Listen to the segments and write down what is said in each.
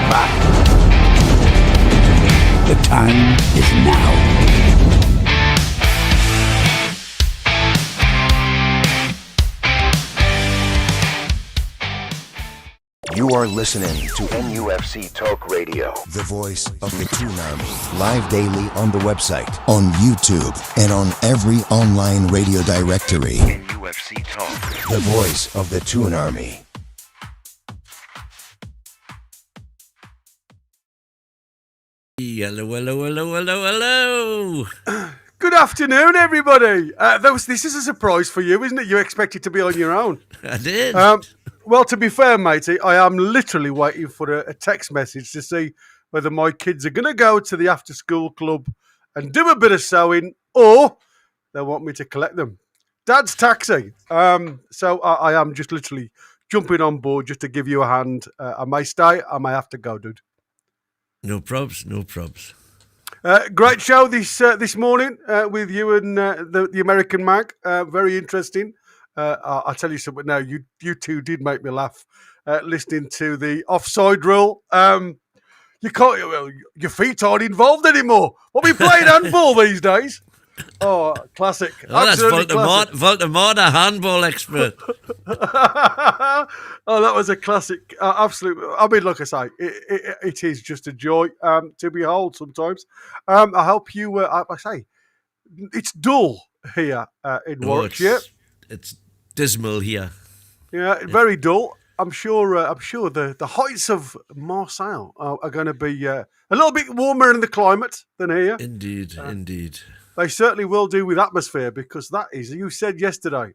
are back. The time is now. You are listening to NUFC Talk Radio, the voice of the Toon Army. Live daily on the website, on YouTube, and on every online radio directory. NUFC Talk, the voice of the Toon Army. Hello, hello, hello, hello, hello. Good afternoon, everybody. This is a surprise for you, isn't it? You expected to be on your own. I did. Well, to be fair, matey, I am literally waiting for a text message to see whether my kids are going to go to the after-school club and do a bit of sewing, or they want me to collect them. Dad's taxi. So I am just literally jumping on board just to give you a hand. I may stay, I may have to go, dude. No probs, no probs. Great show this morning with you and the American Mag. Very interesting. I'll tell you something now. You two did make me laugh listening to the offside rule. You can't. Your feet aren't involved anymore. What we playing handball these days? Oh, classic! Oh, that's classic. Voldemort, handball expert. Oh, that was a classic. Absolute. I mean, like I say, it is just a joy to behold. Sometimes, I hope you. I say, it's dull here in Warwickshire. It's dismal here. Yeah, very dull. I'm sure the heights of Marseille are going to be a little bit warmer in the climate than here. Indeed, indeed. They certainly will do with atmosphere, because that is, you said yesterday,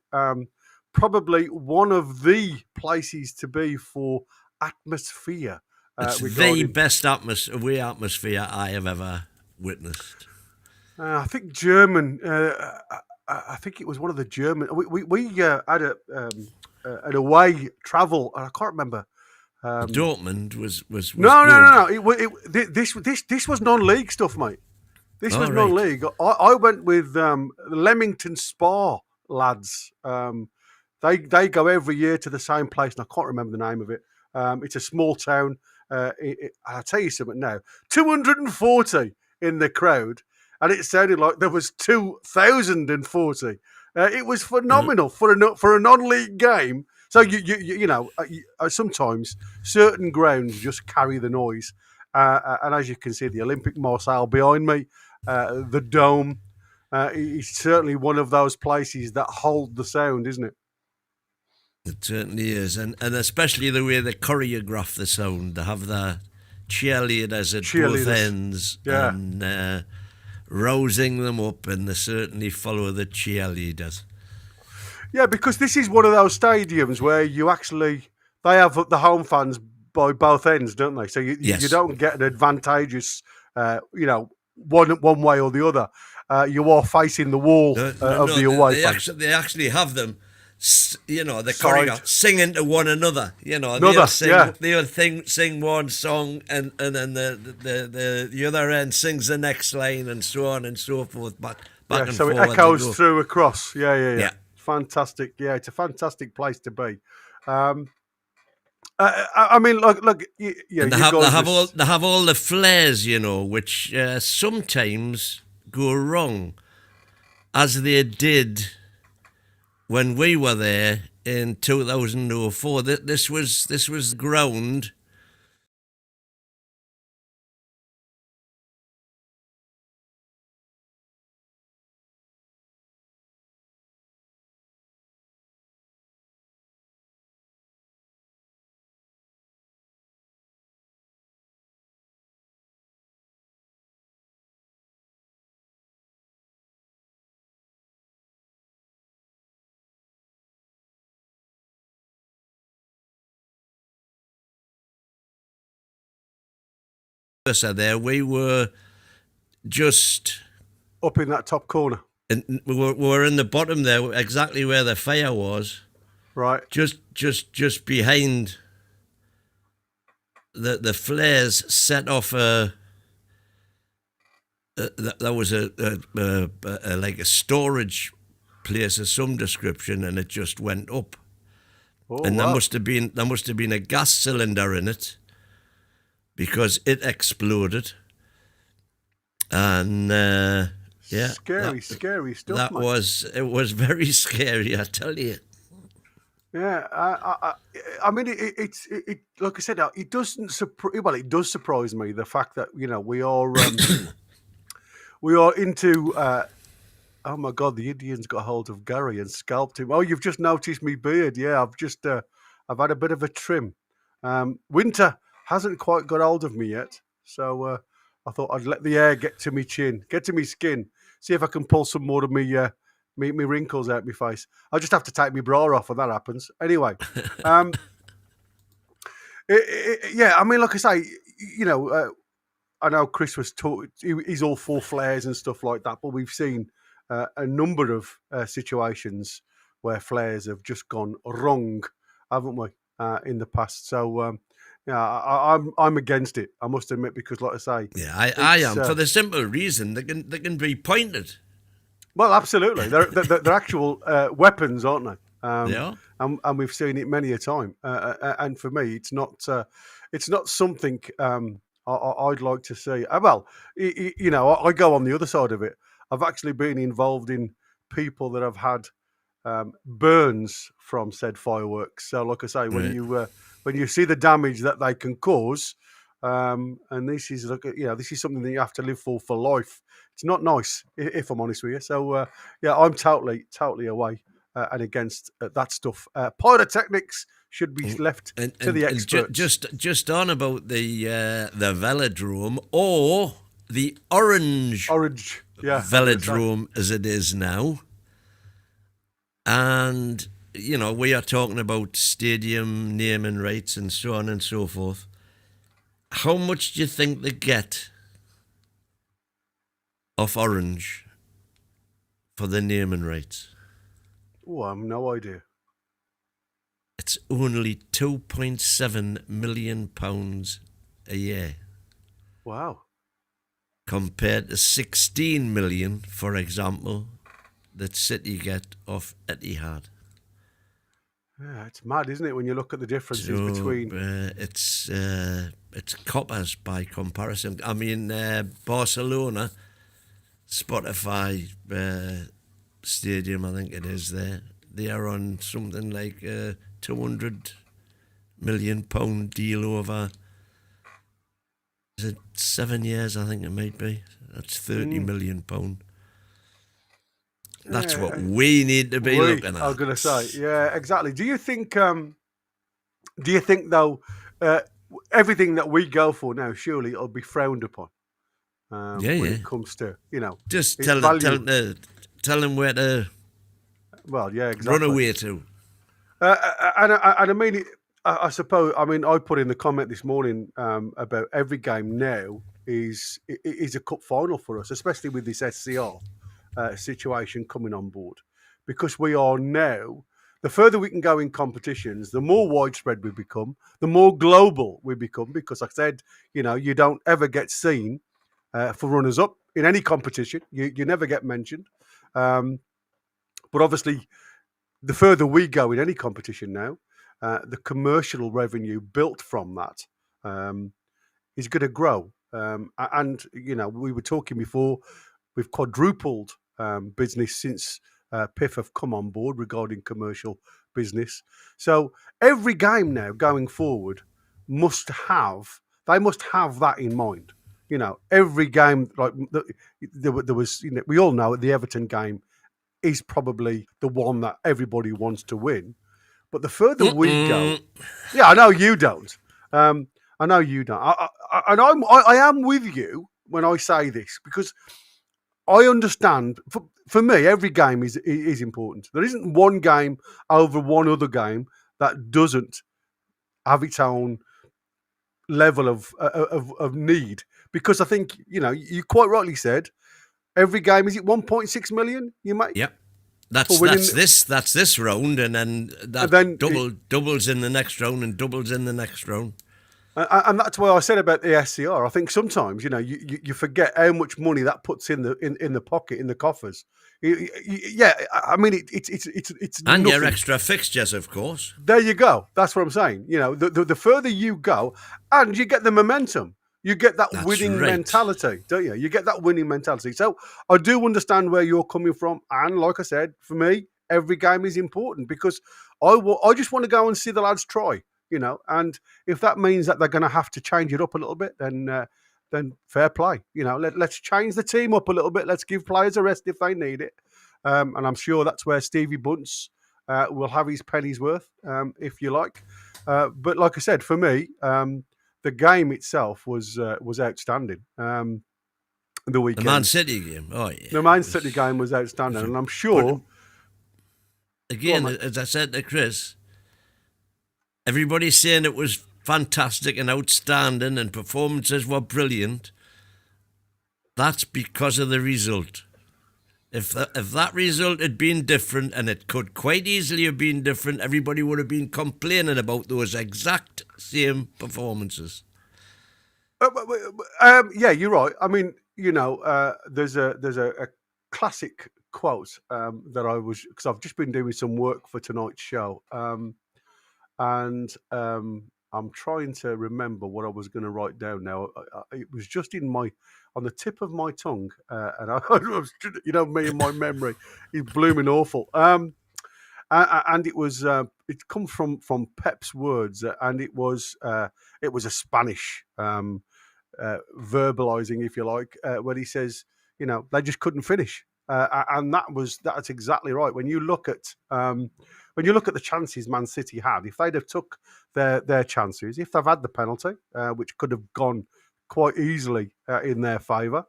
probably one of the places to be for atmosphere. It's the best atmosphere I have ever witnessed. I think German. I think it was one of the German. We had an away travel, and I can't remember. Dortmund was no. This was non-league stuff, mate. This was non-league. I went with the Leamington Spa lads. They go every year to the same place, and I can't remember the name of it. It's a small town. I'll tell you something now. 240 in the crowd. And it sounded like there was 2,040. It was phenomenal for a non-league game. So you know, sometimes certain grounds just carry the noise. And as you can see, the Olympic Marseille behind me, the Dome, is certainly one of those places that hold the sound, isn't it? It certainly is, and especially the way they choreograph the sound. They have the cheerleaders at both ends, and rousing them up, and they certainly follow the cheerleaders. Yeah, because this is one of those stadiums where they have the home fans by both ends, don't they? So you don't get an advantageous, one way or the other. You are facing the wall of the away fans. They actually have them. They're singing to one another. They'll sing one song, and then the other end sings the next line, and so on and so forth. Back and so forward. It echoes through across. Yeah. Fantastic. Yeah, it's a fantastic place to be. I mean, look. And they have all the flares, which sometimes go wrong, as they did when we were there in 2004. This was ground. There we were just up in that top corner, and we were in the bottom there, exactly where the fire was, right, just behind the flares. Set off there was a like a storage place of some description, and it just went up. There must have been a gas cylinder in it, because it exploded. And scary stuff. It was very scary, I tell you. Yeah, I mean, it's like I said, it doesn't surprise. Well, it does surprise me the fact that we are we are into. Oh my God, the Indians got hold of Gary and scalped him. Oh, you've just noticed me beard. Yeah, I've had a bit of a trim. Winter hasn't quite got hold of me yet, so I thought I'd let the air get to me chin, get to me skin, see if I can pull some more of me wrinkles out my face. I'll just have to take my bra off when that happens. Anyway, yeah, I mean, like I say, I know Chris was he's all for flares and stuff like that, but we've seen a number of situations where flares have just gone wrong, haven't we, in the past? So, yeah, I'm against it, I must admit, because, like I say, yeah, I am for the simple reason they can be pointed. Well, absolutely, they're actual weapons, aren't they? Yeah, and we've seen it many a time. And for me, it's not something I'd like to see. Well, I go on the other side of it. I've actually been involved in people that have had burns from said fireworks. So, like I say, when you see the damage that they can cause, and this is this is something that you have to live for life. It's not nice, if I'm honest with you. So, yeah, I'm totally away and against that stuff. Pyrotechnics should be left to the experts. Just on about the velodrome or the orange velodrome as it is now. And, we are talking about stadium naming rights and so on and so forth. How much do you think they get off Orange for the naming rights? Oh, I have no idea. It's only £2.7 million a year. Wow. Compared to 16 million, for example, that City get off Etihad. Yeah, it's mad, isn't it, when you look at the differences between... It's coppers by comparison. I mean, Barcelona, Spotify Stadium, I think it is there, they are on something like £200 million deal over, is it 7 years, I think it might be. That's £30 million. That's what we need to be looking at. I was going to say, yeah, exactly. Do you think though, everything that we go for now, surely it'll be frowned upon when it comes to, just tell them where to run away to. And I mean, I suppose, I put in the comment this morning about every game now is a cup final for us, especially with this SCR situation coming on board, because we are now, the further we can go in competitions, the more widespread we become, the more global we become, because like I said, you don't ever get seen for runners-up in any competition. You never get mentioned. But obviously, the further we go in any competition now, the commercial revenue built from that is going to grow. And, we were talking before, we've quadrupled business since PIF have come on board regarding commercial business. So every game now going forward must have that in mind. Every game, like there was, we all know the Everton game is probably the one that everybody wants to win. But the further we go, yeah, I know you don't. I know you don't. I am with you when I say this, because I understand. For me, every game is important. There isn't one game over one other game that doesn't have its own level of need. Because I think you quite rightly said every game, is it 1.6 million? You might. Yep. That's this round, and then doubles in the next round and doubles in the next round. And that's why I said about the SCR. I think sometimes, you forget how much money that puts in the pocket, in the coffers. Yeah, I mean, it's and nothing. your extra fixtures, of course. There you go. That's what I'm saying. The further you go, and you get the momentum, you get that winning mentality, don't you? You get that winning mentality. So I do understand where you're coming from, and like I said, for me, every game is important because I just want to go and see the lads try. And if that means that they're going to have to change it up a little bit, then fair play. Let's change the team up a little bit. Let's give players a rest if they need it. And I'm sure that's where Stevie Bunce will have his penny's worth, if you like. But like I said, for me, the game itself was outstanding. The weekend, the Man City game. Oh yeah, the Man City game was outstanding, and I'm sure. Again, as I said to Chris, everybody's saying it was fantastic and outstanding and performances were brilliant. That's because of the result. If that result had been different, and it could quite easily have been different, everybody would have been complaining about those exact same performances. Yeah, you're right. I mean, there's a classic quote that I was, because I've just been doing some work for tonight's show. And I'm trying to remember what I was going to write down now. It was just on the tip of my tongue, and I was, me and my memory is blooming awful. And it was it comes from Pep's words, and it was a Spanish verbalizing, if you like, when he says, they just couldn't finish, and that's exactly right. When you look at the chances Man City had, if they'd have took their chances, if they've had the penalty, which could have gone quite easily in their favour,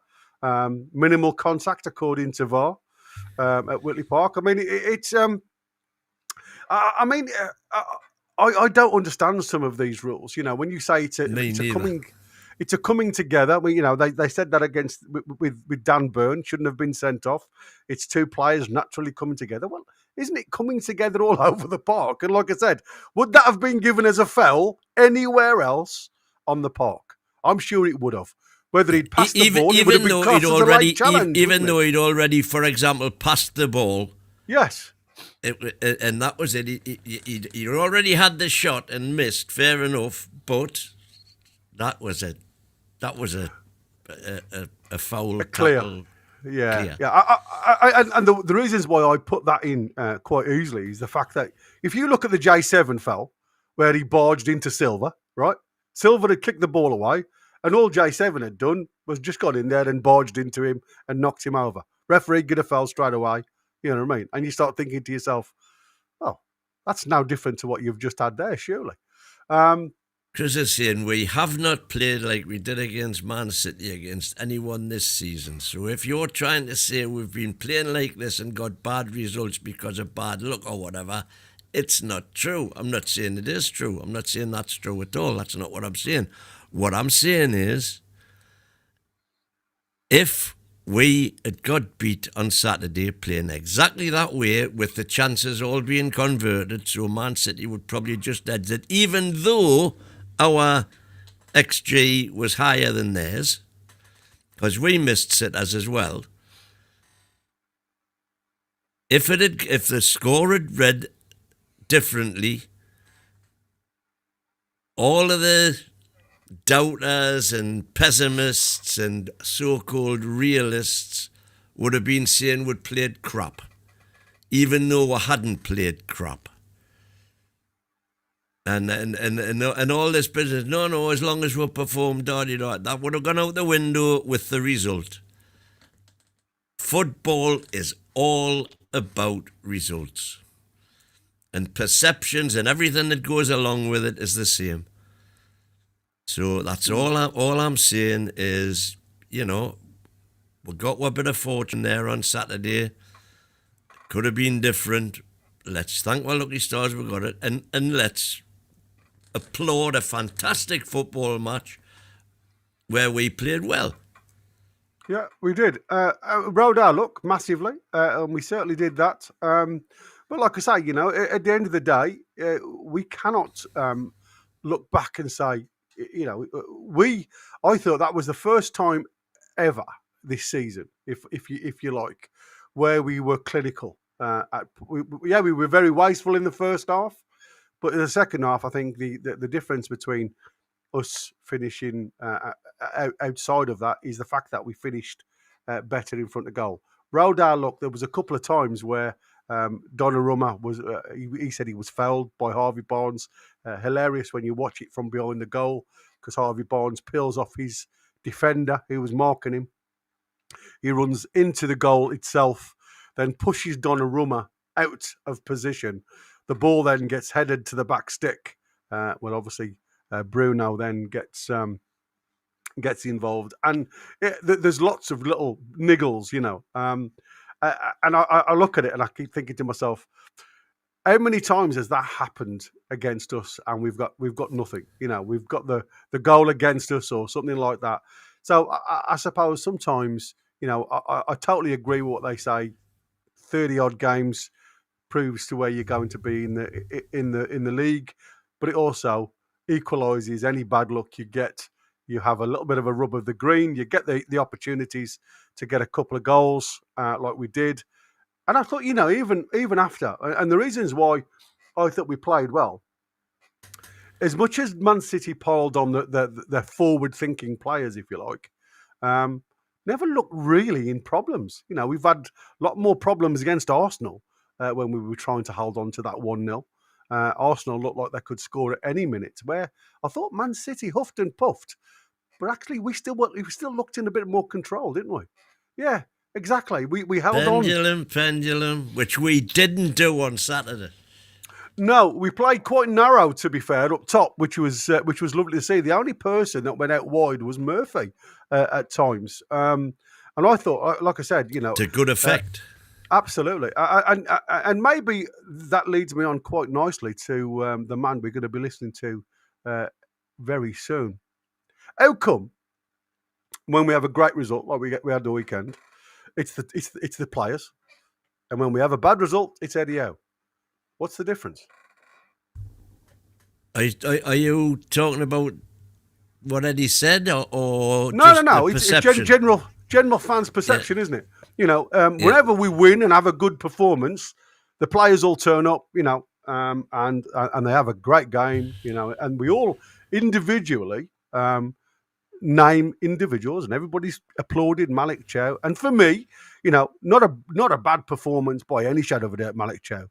minimal contact according to VAR at Whitley Park. I mean, I don't understand some of these rules. When you say it's a coming together. I mean, they said that against with Dan Burn, shouldn't have been sent off. It's two players naturally coming together. Well, isn't it coming together all over the park? And like I said, would that have been given as a foul anywhere else on the park? I'm sure it would have. Whether he'd passed the ball, it would have been classed as a late challenge, even though he'd already, for example, passed the ball. Yes. And that was it. He already had the shot and missed, fair enough, but that was a foul. A clear. Tackle. Yeah. And the reasons why I put that in quite easily is the fact that if you look at the J7 foul, where he barged into Silva, right? Silva had kicked the ball away, and all J7 had done was just got in there and barged into him and knocked him over. Referee could have foul straight away. You know what I mean? And you start thinking to yourself, oh, that's now different to what you've just had there, surely. Chris is saying we have not played like we did against Man City against anyone this season. So if you're trying to say we've been playing like this and got bad results because of bad luck or whatever, it's not true. I'm not saying it is true. I'm not saying that's true at all. That's not what I'm saying. What I'm saying is, if we had got beat on Saturday playing exactly that way with the chances all being converted, so Man City would probably just exit, even though our XG was higher than theirs, because we missed sitters as well. If the score had read differently, all of the doubters and pessimists and so-called realists would have been saying we'd played crap, even though we hadn't played crap. And all this business, no, as long as we performed, that would have gone out the window with the result. Football is all about results. And perceptions and everything that goes along with it is the same. So that's all I'm saying is, we got a bit of fortune there on Saturday. Could have been different. Let's thank our lucky stars we got it. And let's applaud a fantastic football match where we played well. Yeah, we did. Rode our luck massively, and we certainly did that. But like I say, at the end of the day, we cannot look back and say, I thought that was the first time ever this season, if you like, where we were clinical. We were very wasteful in the first half, but in the second half, I think the difference between us finishing outside of that is the fact that we finished better in front of goal. Rodale, look, there was a couple of times where Donnarumma was. He said he was fouled by Harvey Barnes. Hilarious when you watch it from behind the goal because Harvey Barnes peels off his defender who was marking him. He runs into the goal itself, then pushes Donnarumma out of position. The ball then gets headed to the back stick. Obviously, Bruno then gets involved, and there's lots of little niggles, and I look at it and I keep thinking to myself, how many times has that happened against us and we've got nothing? We've got the goal against us or something like that. So I suppose sometimes, I totally agree with what they say. 30-odd games proves to where you're going to be in the league, but it also equalises any bad luck you get. You have a little bit of a rub of the green. You get the opportunities to get a couple of goals like we did. And I thought, even after, and the reasons why I thought we played well, as much as Man City piled on the forward-thinking players, if you like, never looked really in problems. We've had a lot more problems against Arsenal when we were trying to hold on to that 1-0. Arsenal looked like they could score at any minute, where I thought Man City huffed and puffed. But actually, we still looked in a bit more control, didn't we? Yeah, exactly. We held pendulum, which we didn't do on Saturday. No, we played quite narrow, to be fair, up top, which was lovely to see. The only person that went out wide was Murphy at times, and I thought, like I said, to good effect. Absolutely, and maybe that leads me on quite nicely to the man we're going to be listening to very soon. How come when we have a great result like we had the weekend, it's the players, and when we have a bad result, it's Eddie Howe? What's the difference? Are you talking about what Eddie said, or no? It's general fans' perception, isn't it? Whenever we win and have a good performance, the players all turn up, and they have a great game, and we all individually name individuals, and everybody's applauded Malik Chow. And for me, not a bad performance by any shadow of a doubt, Malik Chow,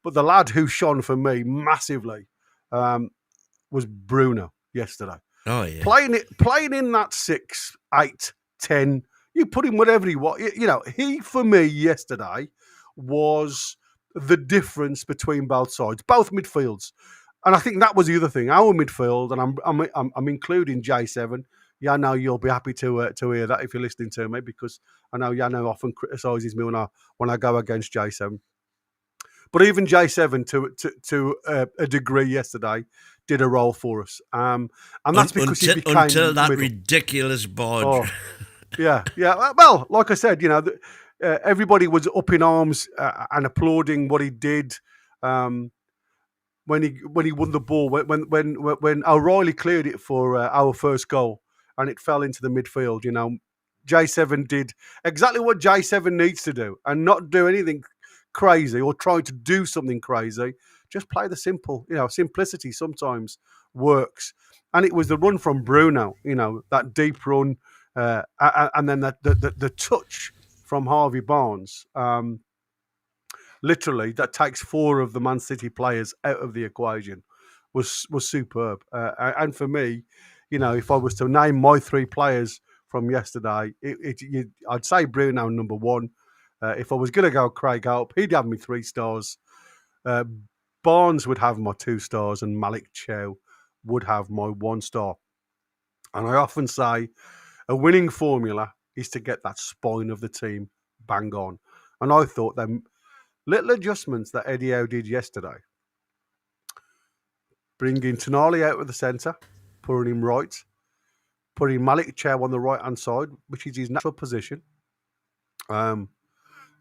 but the lad who shone for me massively was Bruno yesterday. Oh yeah, playing in that 6, 8, 10. You put him whatever he wants. He for me yesterday was the difference between both sides, both midfields, and I think that was the other thing. Our midfield, and I'm including J7. Yeah, I know you'll be happy to hear that if you're listening to me, because I know Yano often criticises me when I go against J7. But even J7 to a degree yesterday did a role for us, and that's because he became until that middle. ridiculous board. Oh. Yeah. Well, like I said, everybody was up in arms and applauding what he did when he won the ball. When O'Reilly cleared it for our first goal and it fell into the midfield, J7 did exactly what J7 needs to do and not do anything crazy or try to do something crazy. Just play the simple. Simplicity sometimes works. And it was the run from Bruno, that deep run. And then the touch from Harvey Barnes, literally that takes 4 of the Man City players out of the equation, was superb. And for me, if I was to name my 3 players from yesterday, I'd say Bruno number 1. If I was going to go Craig Hope, he'd have me 3 stars. Barnes would have my 2 stars, and Malik Chow would have my 1 star. And I often say, a winning formula is to get that spine of the team bang on. And I thought them little adjustments that Eddie Howe did yesterday, bringing Tonali out of the centre, putting him right, putting Malik Chow on the right-hand side, which is his natural position,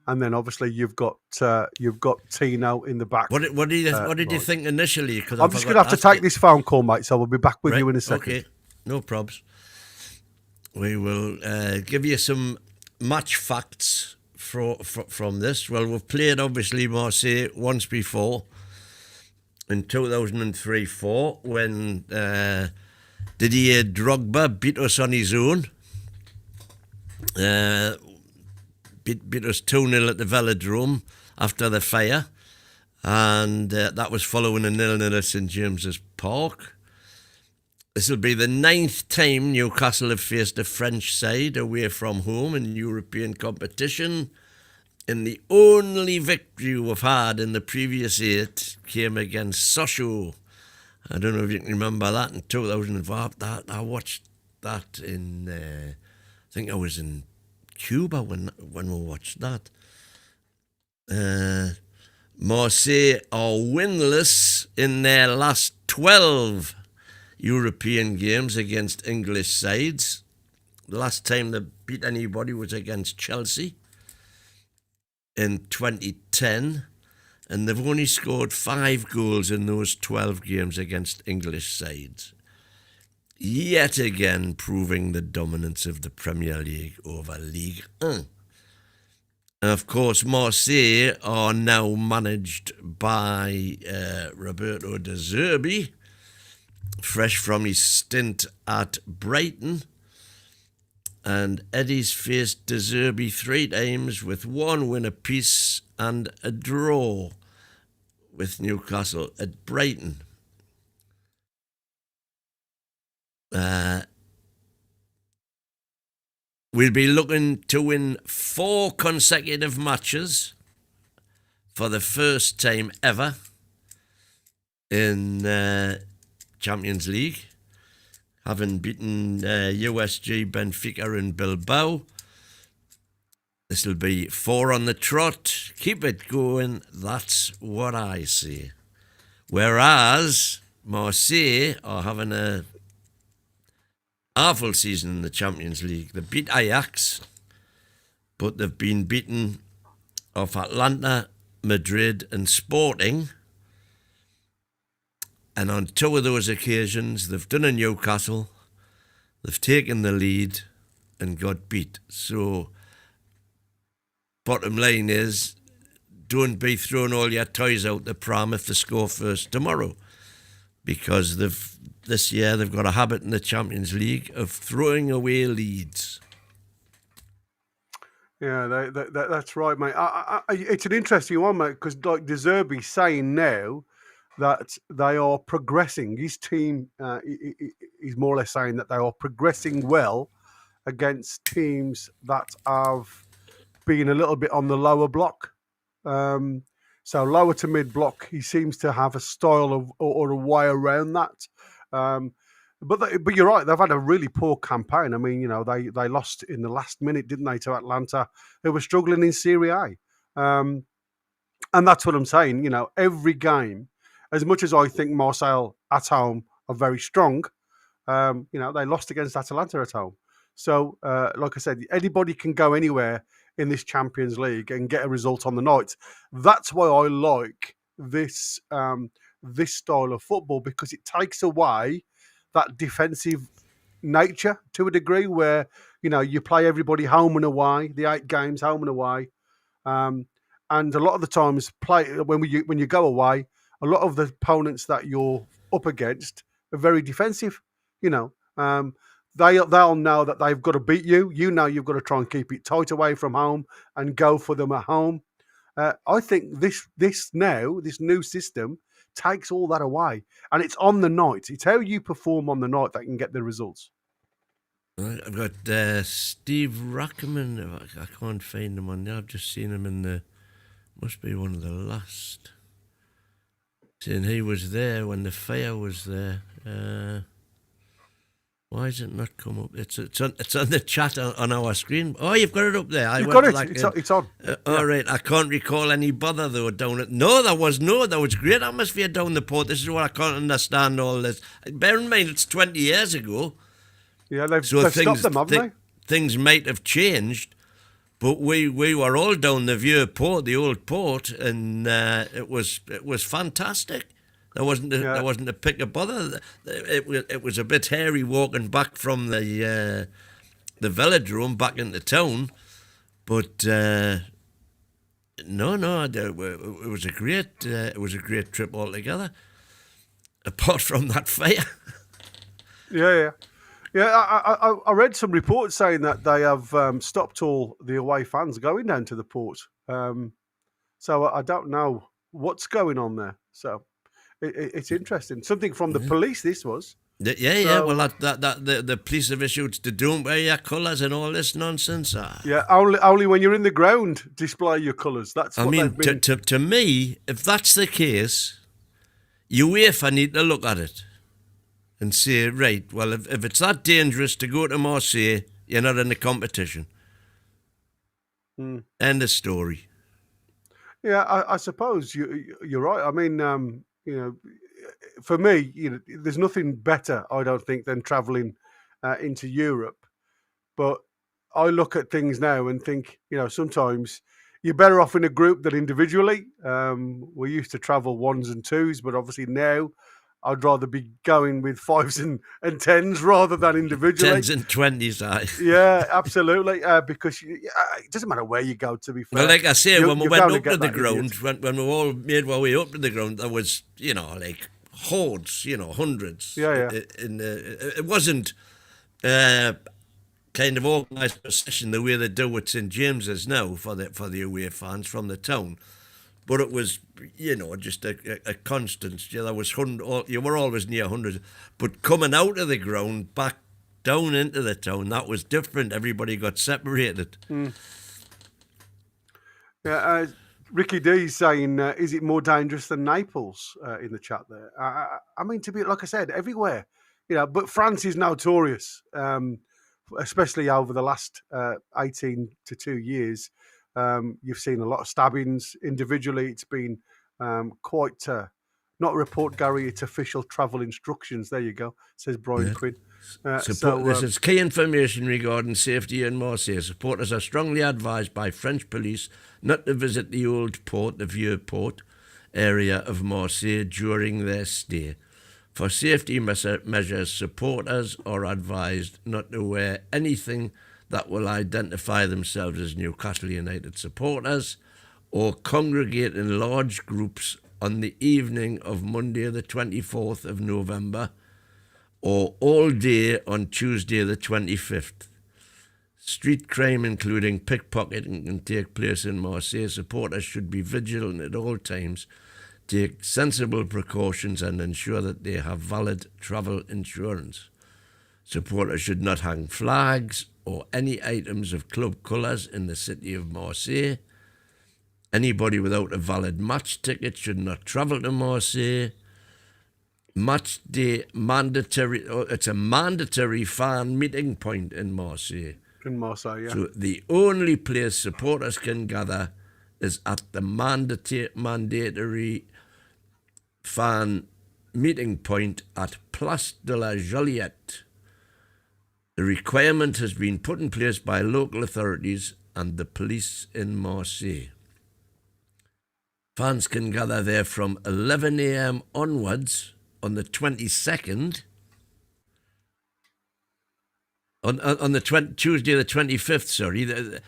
and then obviously you've got Tino in the back. What did you think initially? Because I'm just going to have to take this phone call, mate. So we'll be back with you in a second. Okay, no probs. We will give you some match facts from this. Well, we've played obviously Marseille once before in 2003-04 when Didier Drogba beat us on his own. Beat us 2-0 at the Velodrome after the fire, and that was following a 0-0 at St James's Park. This will be the 9th time Newcastle have faced a French side away from home in European competition, and the only victory we've had in the previous 8 came against Sochaux. I don't know if you can remember that in 2005. I watched that in, I think I was in Cuba when we watched that. Marseille are winless in their last 12 European games against English sides. The last time they beat anybody was against Chelsea in 2010, and they've only scored 5 goals in those 12 games against English sides. Yet again proving the dominance of the Premier League over Ligue 1. And of course, Marseille are now managed by Roberto De Zerbi, fresh from his stint at Brighton. And Eddie's faced De Zerbi 3 times with 1 win apiece and a draw with Newcastle at Brighton. We'll be looking to win 4 consecutive matches for the first time ever in Champions League, having beaten USG, Benfica and Bilbao. This will be 4 on the trot. Keep it going, that's what I say. Whereas Marseille are having a awful season in the Champions League. They beat Ajax, but they've been beaten off Atlanta, Madrid and Sporting. And on 2 of those occasions, they've done a Newcastle, they've taken the lead and got beat. So, bottom line is, don't be throwing all your toys out the pram if they score first tomorrow. Because this year they've got a habit in the Champions League of throwing away leads. Yeah, that's right, mate. It's an interesting one, mate, because like De Zerbi's saying now that they are progressing. His team is more or less saying that they are progressing well against teams that have been a little bit on the lower block. So lower to mid block, he seems to have a style of or a way around that. But you're right, they've had a really poor campaign. I mean, you know, they lost in the last minute, didn't they, to Atlanta, who were struggling in Serie A. And that's what I'm saying. You know, every game, as much as I think Marseille at home are very strong, you know, they lost against Atalanta at home. So, like I said, anybody can go anywhere in this Champions League and get a result on the night. That's why I like this this style of football, because it takes away that defensive nature to a degree where, you know, you play everybody home and away, the 8 games home and away. And a lot of the times when you go away, a lot of the opponents that you're up against are very defensive, you know. They'll know that they've got to beat you. You know you've got to try and keep it tight away from home and go for them at home. I think this new system takes all that away, and it's on the night. It's how you perform on the night that can get the results. I've got Steve Rackerman. I can't find him on there. I've just seen him in must be one of the last. Saying he was there when the fire was there. Why has it not come up? It's on the chat on our screen. Oh, you've got it up there. You've got it. It's on. All right. I can't recall any bother though down it. No, that was great atmosphere down the port. This is what I can't understand all this. Bear in mind, it's 20 years ago. Yeah, they've stopped them, haven't they? Things might have changed, But we were all down the Vieux Port, the old port, and it was fantastic. There wasn't a pick of bother. It was a bit hairy walking back from the velodrome back into town, but no, it was a great trip altogether. Apart from that fire. Yeah. I read some reports saying that they have stopped all the away fans going down to the port. So I don't know what's going on there. So it's interesting. Something from the police. This was. Yeah. Well, the police have issued the don't wear your colours and all this nonsense. Yeah, only when you're in the ground display your colours. That's. I mean, to me, if that's the case, UEFA need to look at it and say, right, well, if it's that dangerous to go to Marseille, you're not in the competition. End of story. Yeah, I suppose you're right. I mean, for me, there's nothing better, I don't think, than travelling into Europe. But I look at things now and think, sometimes you're better off in a group than individually. We used to travel ones and twos, but obviously now I'd rather be going with fives and tens rather than individually. 10s and 20s, Yeah, absolutely. Because it doesn't matter where you go, to be fair. Well, like I say, when we went up to the ground, when we all made our way up to the ground, there was, like hordes, hundreds. Yeah. It wasn't kind of organised procession the way they do at St James's now for the away fans from the town. But it was, just a constant. There was you were always near hundreds. But coming out of the ground, back down into the town, that was different. Everybody got separated. Yeah, Ricky D's saying, is it more dangerous than Naples in the chat there? I mean, to be, like I said, everywhere. But France is notorious, especially over the last 18 to 2 years. You've seen a lot of stabbings individually. It's been quite, not a report, Gary, it's official travel instructions. There you go, says Brian Quinn. This is key information regarding safety in Marseille. Supporters are strongly advised by French police not to visit the old port, the Vieux Port area of Marseille during their stay. For safety measures, supporters are advised not to wear anything that will identify themselves as Newcastle United supporters or congregate in large groups on the evening of Monday the 24th of November or all day on Tuesday the 25th. Street crime, including pickpocketing, can take place in Marseille. Supporters should be vigilant at all times, take sensible precautions and ensure that they have valid travel insurance. Supporters should not hang flags or any items of club colours in the city of Marseille. Anybody without a valid match ticket should not travel to Marseille. Match day mandatory. It's a mandatory fan meeting point in Marseille. In Marseille, yeah. So the only place supporters can gather is at the mandatory fan meeting point at Place de la Joliette. The requirement has been put in place by local authorities and the police in Marseille. Fans can gather there from 11 a.m. onwards on the 22nd, Tuesday the 25th, sorry.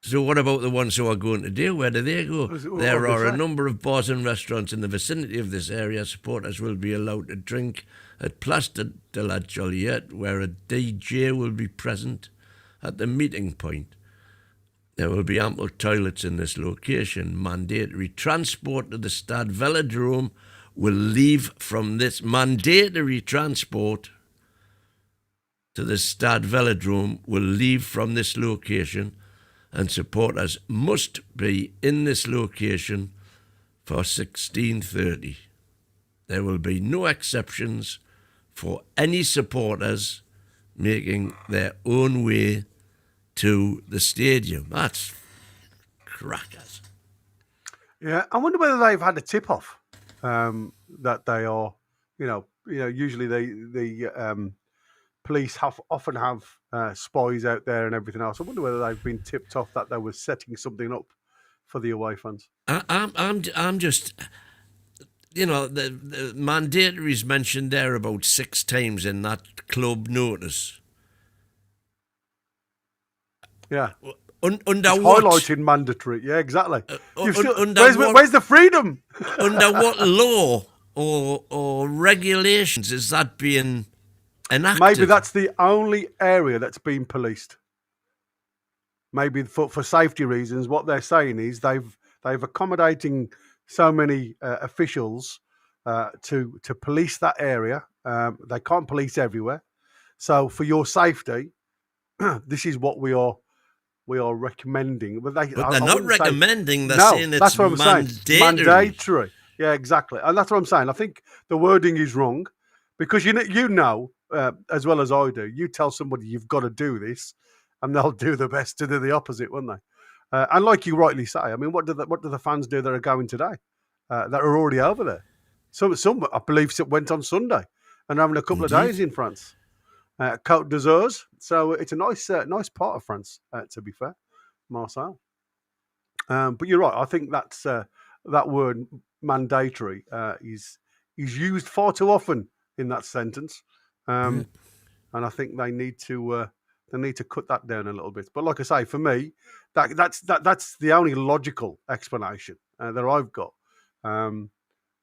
So what about the ones who are going today? Where do they go? There are a number of bars and restaurants in the vicinity of this area. Supporters will be allowed to drink at Place de la Joliette, where a DJ will be present at the meeting point. There will be ample toilets in this location. Mandatory transport to the Stade Velodrome will leave from this. Mandatory transport to the Stade Velodrome will leave from this location, and supporters must be in this location for 16:30. There will be no exceptions for any supporters making their own way to the stadium. That's crackers. Yeah, I wonder whether they've had a tip-off that they are, usually police often have spies out there and everything else. I wonder whether they've been tipped off that they were setting something up for the away fans. I'm just, the mandatory's mentioned there about 6 times in that club notice. Yeah. Under it's what? Highlighting mandatory. Yeah, exactly. Where's where's the freedom? Under what law or regulations is that being enacted? Maybe that's the only area that's been policed. Maybe for safety reasons, what they're saying is they've accommodating so many officials to police that area. They can't police everywhere. So for your safety, this is what we are recommending. But they're not recommending. They're saying it's that's what I'm mandatory. Saying. Mandatory. Yeah, exactly. And that's what I'm saying. I think the wording is wrong because you know as well as I do. You tell somebody you've got to do this, and they'll do the best to do the opposite, won't they? And like you rightly say, I mean, what do the fans do that are going today? That are already over there? Some I believe went on Sunday and having a couple of days in France. Côte d'Azur. So it's a nice part of France, to be fair, Marseille. But you're right. I think that's that word mandatory is used far too often in that sentence, and I think they need to cut that down a little bit. But like I say, for me, that's the only logical explanation that I've got.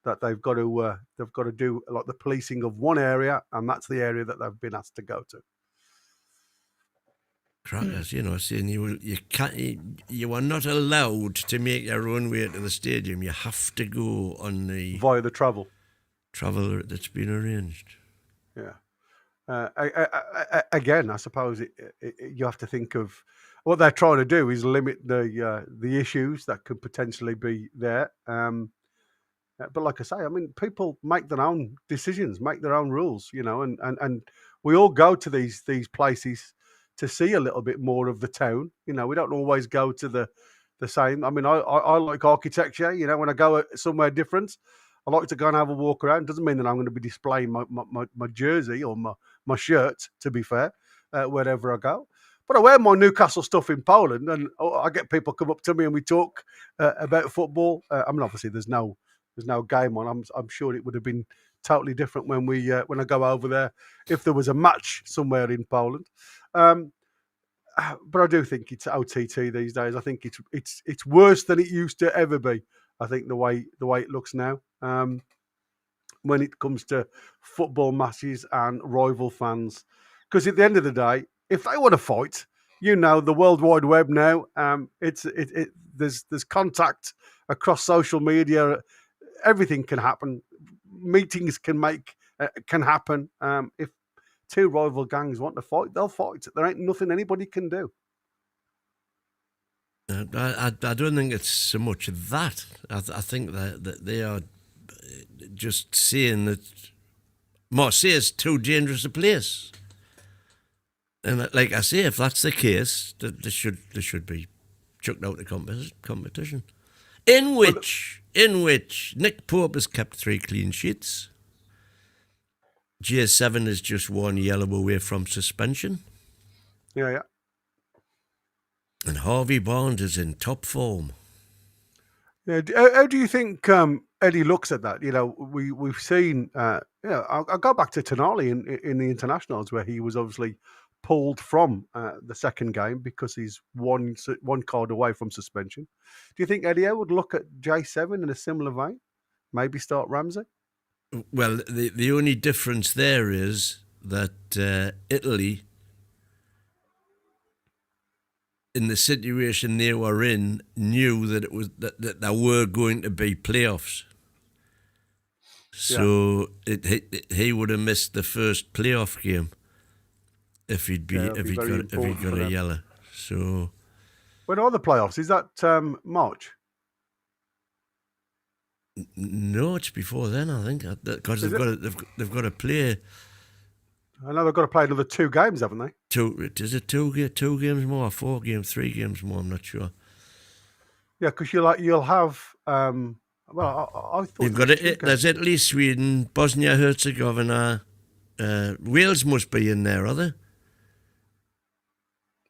That they've got to do like the policing of one area, and that's the area that they've been asked to go to. Crackers, saying you are not allowed to make your own way to the stadium. You have to go on via the travel that's been arranged. Yeah. Again, I suppose you have to think of what they're trying to do is limit the issues that could potentially be there. But like I say, I mean, people make their own decisions, make their own rules, and we all go to these places to see a little bit more of the town. We don't always go to the same. I mean, I like architecture. When I go somewhere different, I like to go and have a walk around. Doesn't mean that I'm going to be displaying my jersey or my shirt, to be fair, wherever I go. But I wear my Newcastle stuff in Poland, and I get people come up to me and we talk about football. I mean, obviously, there's no game on. I'm sure it would have been totally different when I go over there if there was a match somewhere in Poland. But I do think it's OTT these days. I think it's worse than it used to ever be. I think the way it looks now, when it comes to football matches and rival fans, because at the end of the day, if they want to fight, the World Wide Web now, there's contact across social media. Everything can happen. Meetings can happen. If two rival gangs want to fight, they'll fight. There ain't nothing anybody can do. I don't think it's so much of that. I think that they are just saying that Marseille is too dangerous a place. And like I say, if that's the case, they should be chucked out of competition. In which Nick Pope has kept 3 clean sheets. J7 is just 1 yellow away from suspension. Yeah. And Harvey Barnes is in top form. Yeah. How do you think Eddie looks at that? We've seen. I'll go back to Tonali in the internationals where he was obviously pulled from the second game because he's one card away from suspension. Do you think Eddie would look at J7 in a similar vein? Maybe start Ramsey? Well, the only difference there is that Italy, in the situation they were in, knew that it was that there were going to be playoffs. So he would have missed the first playoff game if he'd got a yellow. So when are the playoffs? Is that March? No, it's before then, I think, because they've got to play. I know they've got to play another 2 games, haven't they? Is it two games more, 4 games, 3 games more? I'm not sure. Yeah, because you'll have. I thought you've got there's Italy, Sweden, Bosnia Herzegovina, Wales must be in there, are they?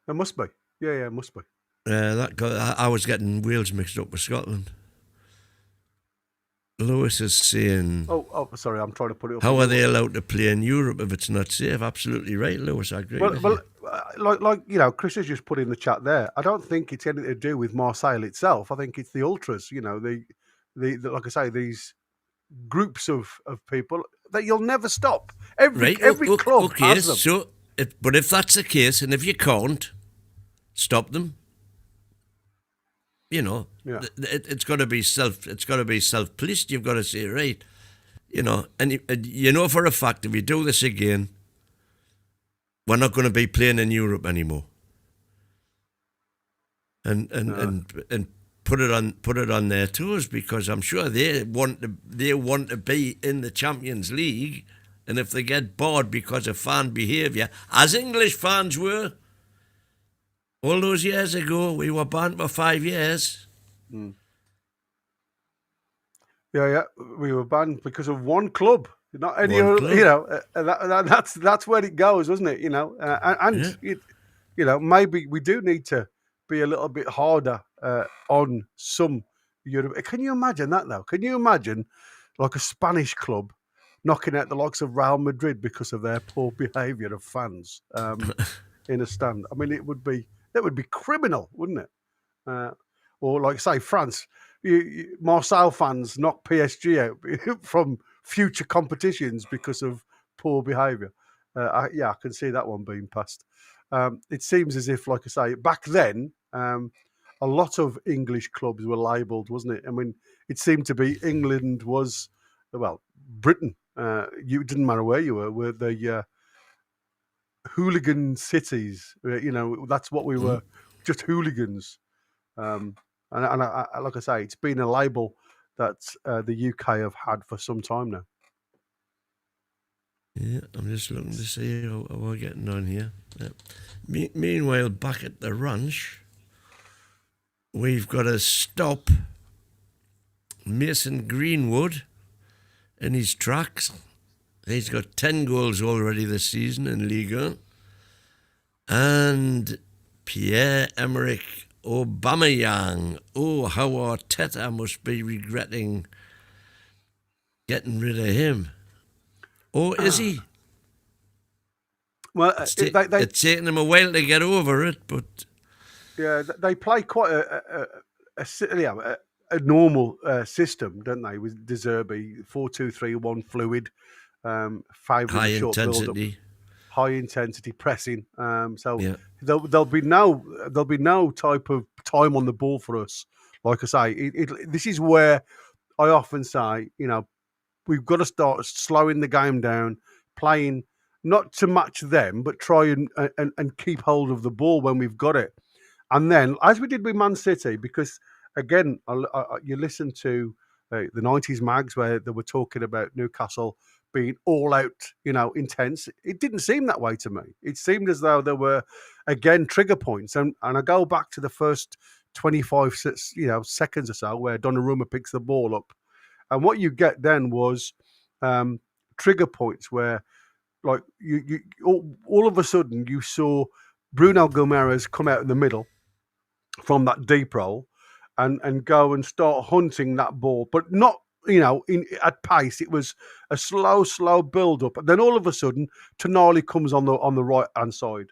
It must be. Yeah, it must be. I was getting Wales mixed up with Scotland. Lewis is saying... Oh, sorry, I'm trying to put it up. How are they allowed to play in Europe if it's not safe? Absolutely right, Lewis, I agree with you. Like Chris has just put in the chat there, I don't think it's anything to do with Marseille itself. I think it's the ultras, the like I say, these groups of people that you'll never stop. Every club has them. So, but if that's the case, and if you can't stop them, it's got to be self-policed. You've got to say, right, and you know for a fact if you do this again, we're not going to be playing in Europe anymore. And put it on their toes, because I'm sure they want to be in the Champions League, and if they get bored because of fan behaviour, as English fans were. All those years ago, we were banned for 5 years. Mm. Yeah, we were banned because of one club, not any other. That's where it goes, wasn't it? Maybe we do need to be a little bit harder on some Europe. Can you imagine that though? Can you imagine like a Spanish club knocking out the likes of Real Madrid because of their poor behaviour of fans in a stand? I mean, that would be criminal, wouldn't it? Or like say France, Marseille fans knock PSG out from future competitions because of poor behaviour. I can see that one being passed. It seems as if, like I say, back then, a lot of English clubs were labelled, wasn't it? I mean, it seemed to be England was, Britain. You didn't matter where you were the hooligan cities. That's what we were, just hooligans. And like I say, it's been a label that the UK have had for some time now. Yeah, I'm just looking to see how we're getting on here. Yeah. Meanwhile, back at the ranch, we've got to stop Mason Greenwood in his tracks. He's got 10 goals already this season in Liga. And Pierre-Emerick Aubameyang. Oh, how Arteta must be regretting getting rid of him. Or is he? Well, it's taken him a while to get over it, but... Yeah, they play quite a normal system, don't they, with De Zerbi, 4-2-3-1 fluid, favouring short build-up, high intensity pressing. There'll be no type of time on the ball for us. Like I say, this is where I often say, we've got to start slowing the game down, playing not to match them, but try and keep hold of the ball when we've got it. And then, as we did with Man City, because again, you listen to the 90s mags where they were talking about Newcastle being all out, intense. It didn't seem that way to me. It seemed as though there were, again, trigger points. And I go back to the first 25 seconds or so where Donnarumma picks the ball up. And what you get then was trigger points where, like, you all of a sudden you saw Bruno Guimaraes come out in the middle from that deep role and go and start hunting that ball, but not, at pace. It was a slow build up. And then all of a sudden, Tonali comes on the right hand side.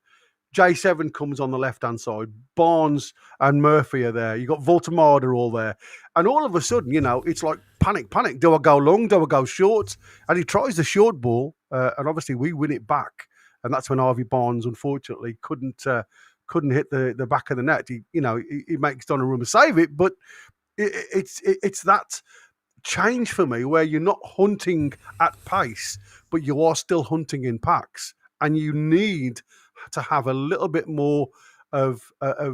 J7 comes on the left hand side. Barnes and Murphy are there. You got Voltemada all there, and all of a sudden, it's like panic. Do I go long? Do I go short? And he tries the short ball, and obviously we win it back. And that's when Harvey Barnes, unfortunately, couldn't hit the back of the net. He makes Donnarumma save it, but it's that change for me where you're not hunting at pace, but you are still hunting in packs, and you need to have a little bit more of I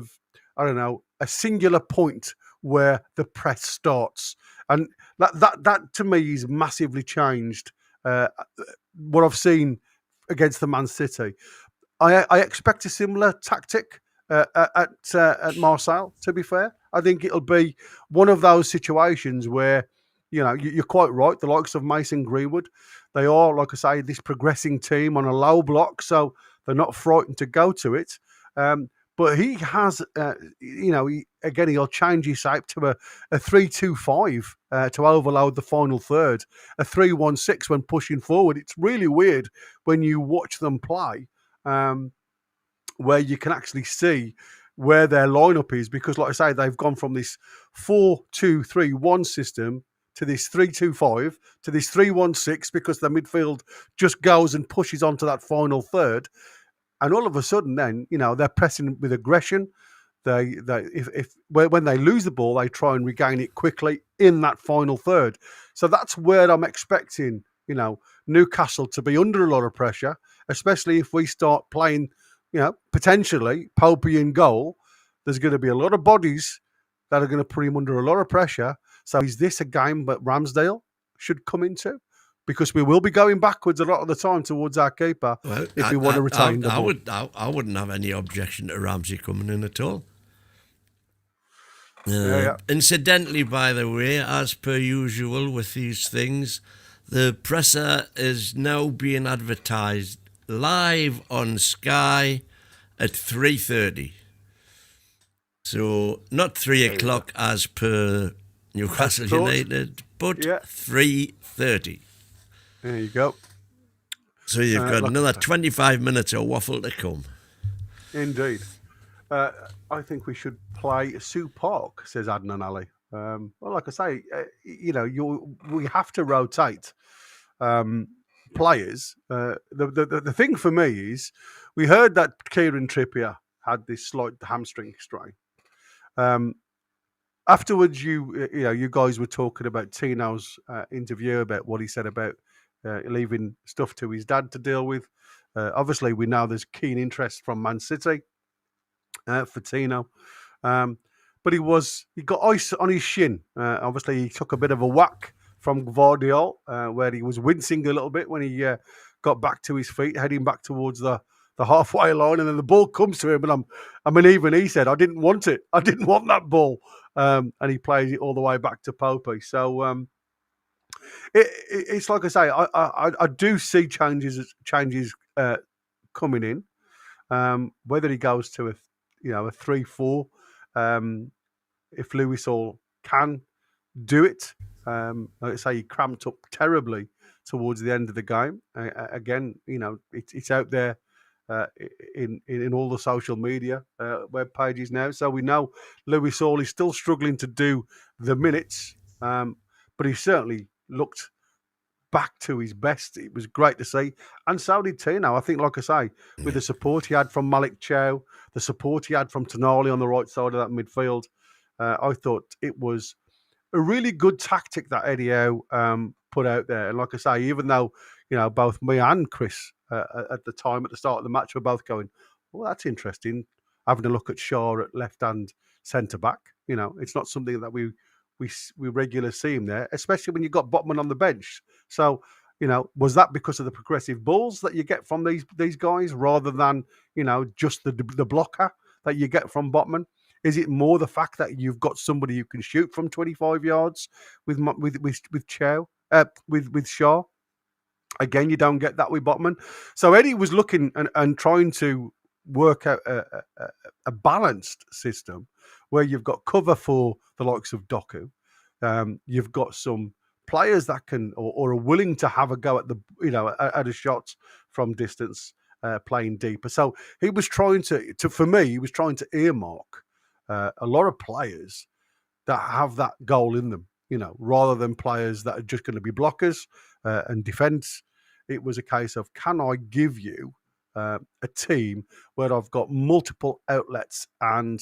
don't know, a singular point where the press starts, and that to me is massively changed what I've seen against the Man City. I expect a similar tactic at Marseille. To be fair, I think it'll be one of those situations where you're quite right. The likes of Mason Greenwood, they are, like I say, this progressing team on a low block, so they're not frightened to go to it. But he has, he'll change his shape to a 3-2-5 to overload the final third, a 3-1-6 when pushing forward. It's really weird when you watch them play, where you can actually see where their lineup is, because, like I say, they've gone from this 4-2-3-1 system to this 3-2-5 to this 3-1-6, because the midfield just goes and pushes onto that final third. And all of a sudden, then, they're pressing with aggression. When they lose the ball, they try and regain it quickly in that final third. So that's where I'm expecting, Newcastle to be under a lot of pressure, especially if we start playing, potentially Popey in goal. There's going to be a lot of bodies that are going to put him under a lot of pressure. So is this a game that Ramsdale should come into? Because we will be going backwards a lot of the time towards our keeper if we want to retain the ball. I wouldn't have any objection to Ramsey coming in at all. Incidentally, by the way, as per usual with these things, the presser is now being advertised live on Sky at 3:30. So not 3 o'clock as per Newcastle United, but 3:30. There you go. So you've got another 25 minutes of waffle to come. Indeed. I think we should play Sue Park, says Adnan Ali. Well, like I say, we have to rotate players. The thing for me is, we heard that Kieran Trippier had this slight hamstring strain. Afterwards, you guys were talking about Tino's interview, about what he said about leaving stuff to his dad to deal with. Obviously, we know there's keen interest from Man City for Tino. But he got ice on his shin. Obviously, he took a bit of a whack from Gvardiol, where he was wincing a little bit when he got back to his feet, heading back towards the halfway line, and then the ball comes to him. And even he said, "I didn't want it. I didn't want that ball," and he plays it all the way back to Popey. So it's like I say, I do see changes coming in. Whether he goes to a 3-4, if Lewis Hall can do it. Like I say, he cramped up terribly towards the end of the game. Again, it's out there in all the social media web pages now. So we know Lewis Hall is still struggling to do the minutes, but he certainly looked back to his best. It was great to see. And so did Tino. I think, like I say, with the support he had from Malik Chow, the support he had from Tonali on the right side of that midfield, I thought it was a really good tactic that Eddie Howe put out there. And like I say, even though, both me and Chris at the time, at the start of the match, were both going, well, that's interesting, having a look at Shaw at left-hand centre-back. It's not something that we regularly see him there, especially when you've got Botman on the bench. So, was that because of the progressive balls that you get from these guys rather than, just the blocker that you get from Botman? Is it more the fact that you've got somebody who can shoot from 25 yards with Chow, with Shaw? Again, you don't get that with Botman. So Eddie was looking and trying to work out a balanced system where you've got cover for the likes of Doku. You've got some players that can or are willing to have a go at at a shot from distance, playing deeper. So he was trying he was trying to earmark a lot of players that have that goal in them, rather than players that are just going to be blockers and defence. It was a case of, can I give you a team where I've got multiple outlets and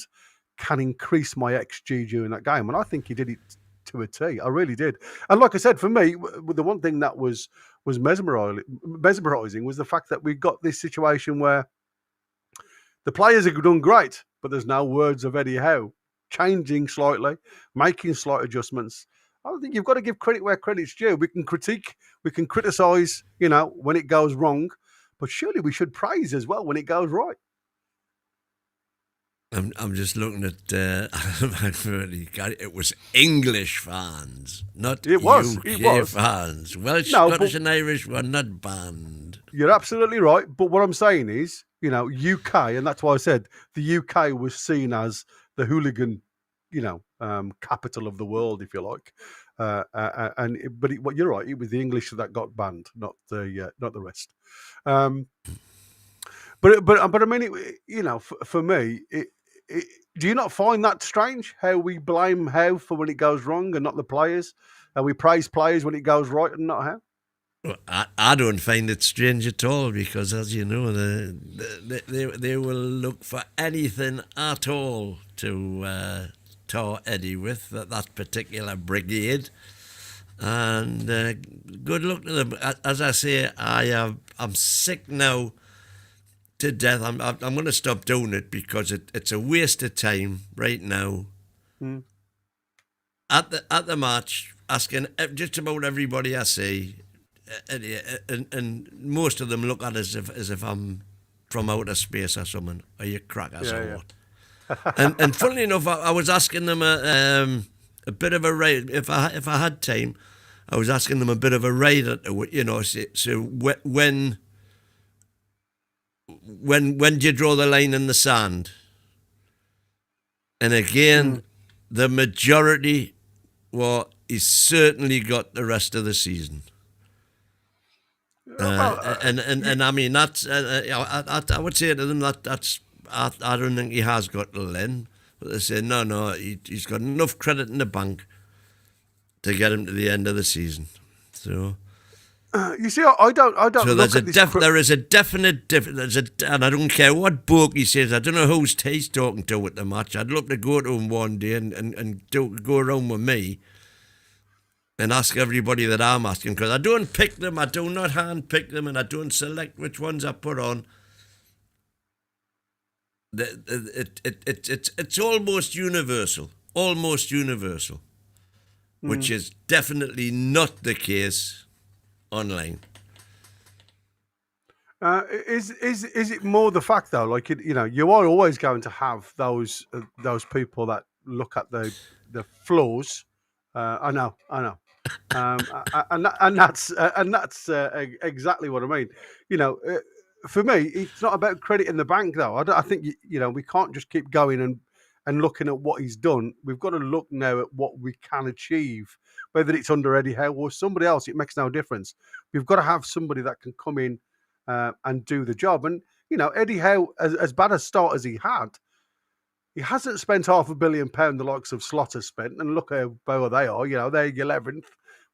can increase my XG during that game? And I think he did it to a T. I really did. And like I said, for me, the one thing that was mesmerising was the fact that we got this situation where the players have done great, but there's no words of Eddie Howe changing slightly, making slight adjustments. I don't think you've got to give credit where credit's due. We can critique, we can criticise, when it goes wrong, but surely we should praise as well when it goes right. I'm just looking at it was English fans, not UK fans. Welsh, Scottish and Irish were not banned. You're absolutely right. But what I'm saying is, UK, and that's why I said the UK was seen as the hooligan, capital of the world, if you like. But you're right. It was the English that got banned, not the rest. But I mean, for me, do you not find that strange how we blame Howe for when it goes wrong and not the players? And we praise players when it goes right and not Howe? Well, I don't find it strange at all because, as you know, they will look for anything at all to tar Eddie with that particular brigade. And good luck to them. As I say, I'm sick now to death. I'm going to stop doing it because it's a waste of time right now. At the match, asking just about everybody I see, and most of them look at us as if I'm from outer space or something. Are you crackers or what? and funnily enough, I was asking them a bit of a ride. If I had time, I was asking them a bit of a ride at it. So when do you draw the line in the sand? And again, the majority, he's certainly got the rest of the season. And I mean, that's I would say to them that's I don't think he has got the line. But they say no, he's got enough credit in the bank to get him to the end of the season. So. You see, I don't. So there is a definite difference, and I don't care what book he says. I don't know who's he's talking to at the match. I'd love to go to him one day and go around with me and ask everybody that I'm asking, because I don't pick them. I do not hand pick them, and I don't select which ones I put on. It's almost universal, which is definitely not the case online. Is it more the fact though? Like you are always going to have those people that look at the flaws. I know, and that's exactly what I mean. For me, it's not about credit in the bank though. I think we can't just keep going and looking at what he's done. We've got to look now at what we can achieve. Whether it's under Eddie Howe or somebody else, it makes no difference. We've got to have somebody that can come in and do the job. And, Eddie Howe, as bad a start as he hasn't spent £500 million the likes of Slaughter spent. And look how bad they are. They're 11th.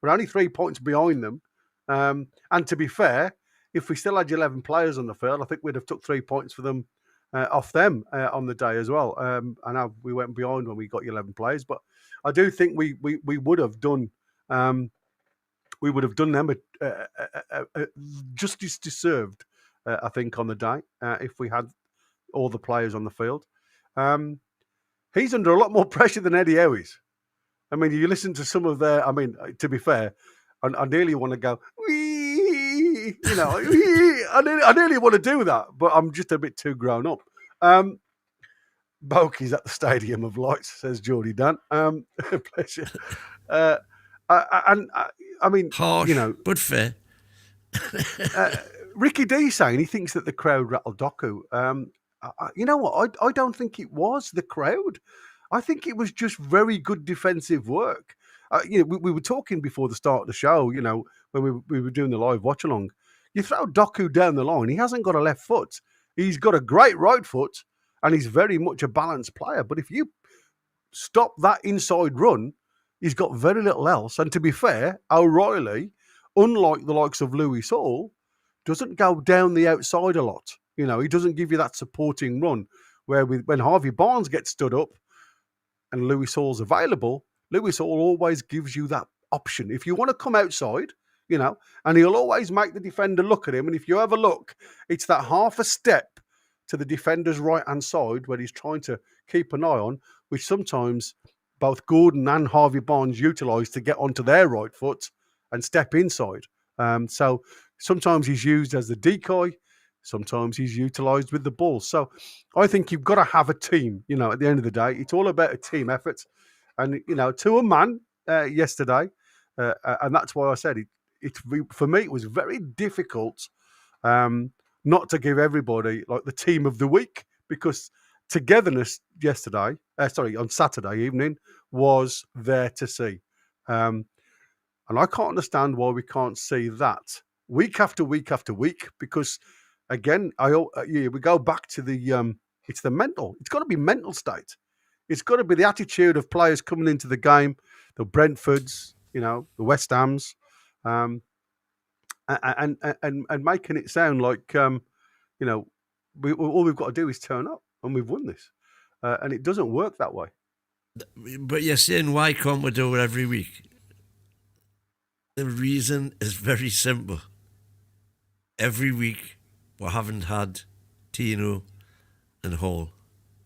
We're only 3 points behind them. And to be fair, if we still had 11 players on the field, I think we'd have took 3 points for them off them on the day as well. I know we went behind when we got 11 players, but I do think we would have done them justice deserved. I think on the day if we had all the players on the field. He's under a lot more pressure than Eddie Howe is. I mean, you listen to some of their. I mean, to be fair, I nearly want to go. Wee, I nearly want to do that, but I'm just a bit too grown up. Bokey's at the Stadium of Lights, says Geordie Dan. Pleasure. I mean, harsh, but fair. Ricky D saying he thinks that the crowd rattled Doku. You know what? I don't think it was the crowd. I think it was just very good defensive work. We were talking before the start of the show, when we were doing the live watch along. You throw Doku down the line, he hasn't got a left foot. He's got a great right foot, and he's very much a balanced player. But if you stop that inside run, he's got very little else. And to be fair, O'Reilly, unlike the likes of Louis Hall, doesn't go down the outside a lot. He doesn't give you that supporting run where when Harvey Barnes gets stood up and Louis Hall's available, Louis Hall always gives you that option. If you want to come outside, and he'll always make the defender look at him. And if you ever look, it's that half a step to the defender's right-hand side where he's trying to keep an eye on, which sometimes both Gordon and Harvey Barnes utilise to get onto their right foot and step inside. So sometimes he's used as the decoy. Sometimes he's utilised with the ball. So I think you've got to have a team. At the end of the day, it's all about a team effort. And to a man yesterday, and that's why I said it. For me, it was very difficult not to give everybody like the team of the week, because togetherness on Saturday evening was there to see. And I can't understand why we can't see that week after week after week, because again, we go back to it's the mental. It's got to be mental state. It's got to be the attitude of players coming into the game, the Brentfords, the West Hams, and making it sound like all we've got to do is turn up and we've won this, and it doesn't work that way. But you're saying, why can't we do it every week? The reason is very simple. Every week we haven't had Tino and Hall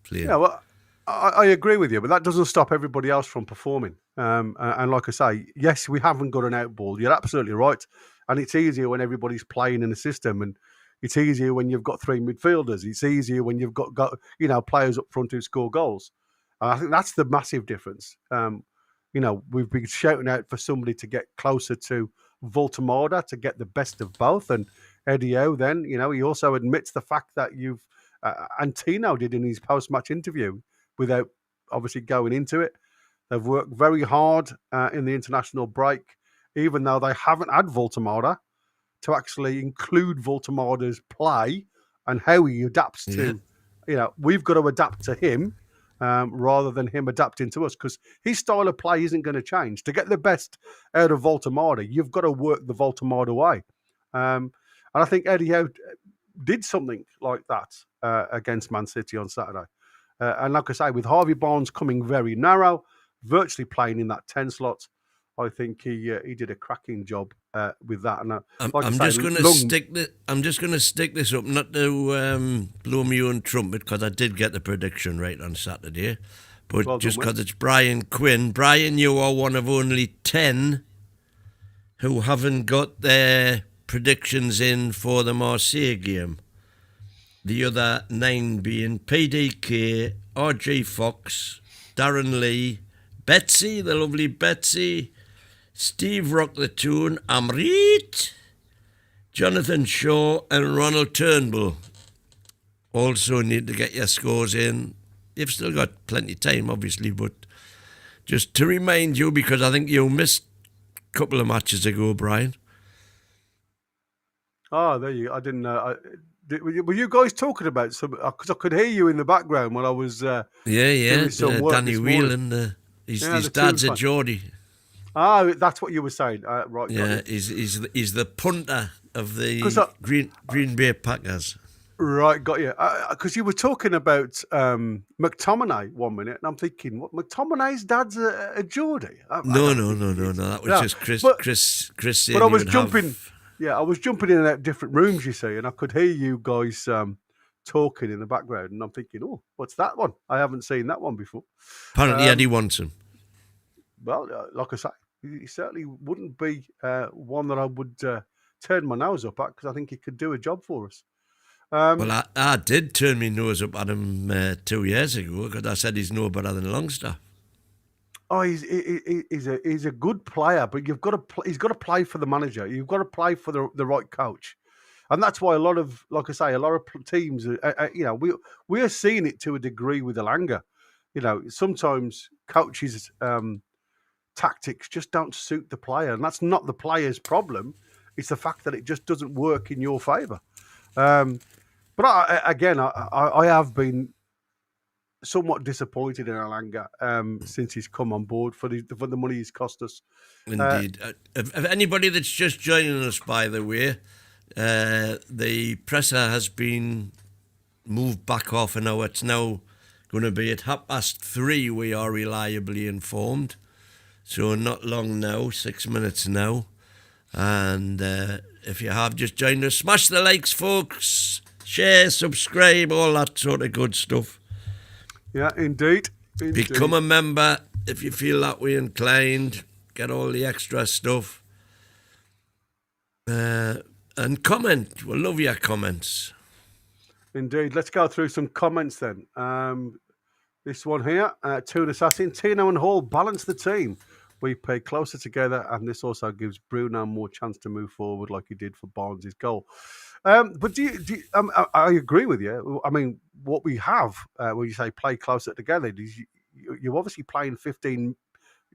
playing. Yeah, well, I agree with you, but that doesn't stop everybody else from performing. And like I say, yes, we haven't got an out ball. You're absolutely right. And it's easier when everybody's playing in the system, and it's easier when you've got three midfielders. It's easier when you've got players up front who score goals. And I think that's the massive difference. We've been shouting out for somebody to get closer to Voltemada, to get the best of both. And Eddie Howe, then, he also admits the fact that and Tino did in his post-match interview, without obviously going into it. They've worked very hard in the international break, even though they haven't had Voltemada, to actually include Voltemada's play and how he adapts to, we've got to adapt to him rather than him adapting to us, because his style of play isn't going to change. To get the best out of Voltemada, you've got to work the Voltemada way. And I think Eddie Howe did something like that against Man City on Saturday. And like I say, with Harvey Barnes coming very narrow, virtually playing in that 10 slot, I think he did a cracking job with that. And I'm just going to stick this up, not to blow my own trumpet, because I did get the prediction right on Saturday, but well just because it's Brian Quinn. Brian, you are one of only 10 who haven't got their predictions in for the Marseille game. The other 9 being PDK, RJ Fox, Darren Lee, Betsy, the lovely Betsy, Steve Rock the Toon, Amrit, Jonathan Shaw and Ronald Turnbull. Also need to get your scores in. You've still got plenty of time, obviously, but just to remind you, because I think you missed a couple of matches ago, Brian. Oh, there you go. I didn't know. Were you guys talking about some? Because I could hear you in the background when I was doing some work Danny Whelan. His dad's a Geordie. Ah, that's what you were saying, right? Yeah, he's the punter of the Green Bay Packers. Right, got you. Because you were talking about McTominay 1 minute, and I'm thinking, what? McTominay's dad's a Geordie? No. That was just Chris saying. But I was jumping. Yeah, I was jumping in and out different rooms, you see, and I could hear you guys talking in the background, and I'm thinking, oh, what's that one? I haven't seen that one before. Apparently, Eddie wants him. Well, like I say, he certainly wouldn't be one that I would turn my nose up at, because I think he could do a job for us. Well, I did turn my nose up at him 2 years ago, because I said he's no better than Longstaff. Oh, he's a good player, but he's got to play for the manager. You've got to play for the right coach, and that's why a lot of teams, we are seeing it to a degree with Elanga. Sometimes coaches' tactics just don't suit the player, and that's not the player's problem. It's the fact that it just doesn't work in your favour. But I have been somewhat disappointed in Elanga since he's come on board for the money he's cost us. Indeed. If anybody that's just joining us, by the way, the presser has been moved back half an hour. It's now going to be at 3:30, we are reliably informed. So not long now, 6 minutes now. And if you have just joined us, smash the likes, folks. Share, subscribe, all that sort of good stuff. Yeah, indeed. Become a member if you feel that way inclined. Get all the extra stuff. And comment. We'll love your comments. Indeed. Let's go through some comments then. This one here, Toon Assassin. Tino and Hall balance the team. We play closer together, and this also gives Bruno more chance to move forward like he did for Barnes' goal. But I agree with you. I mean, what we have when you say play closer together, is you're obviously playing 15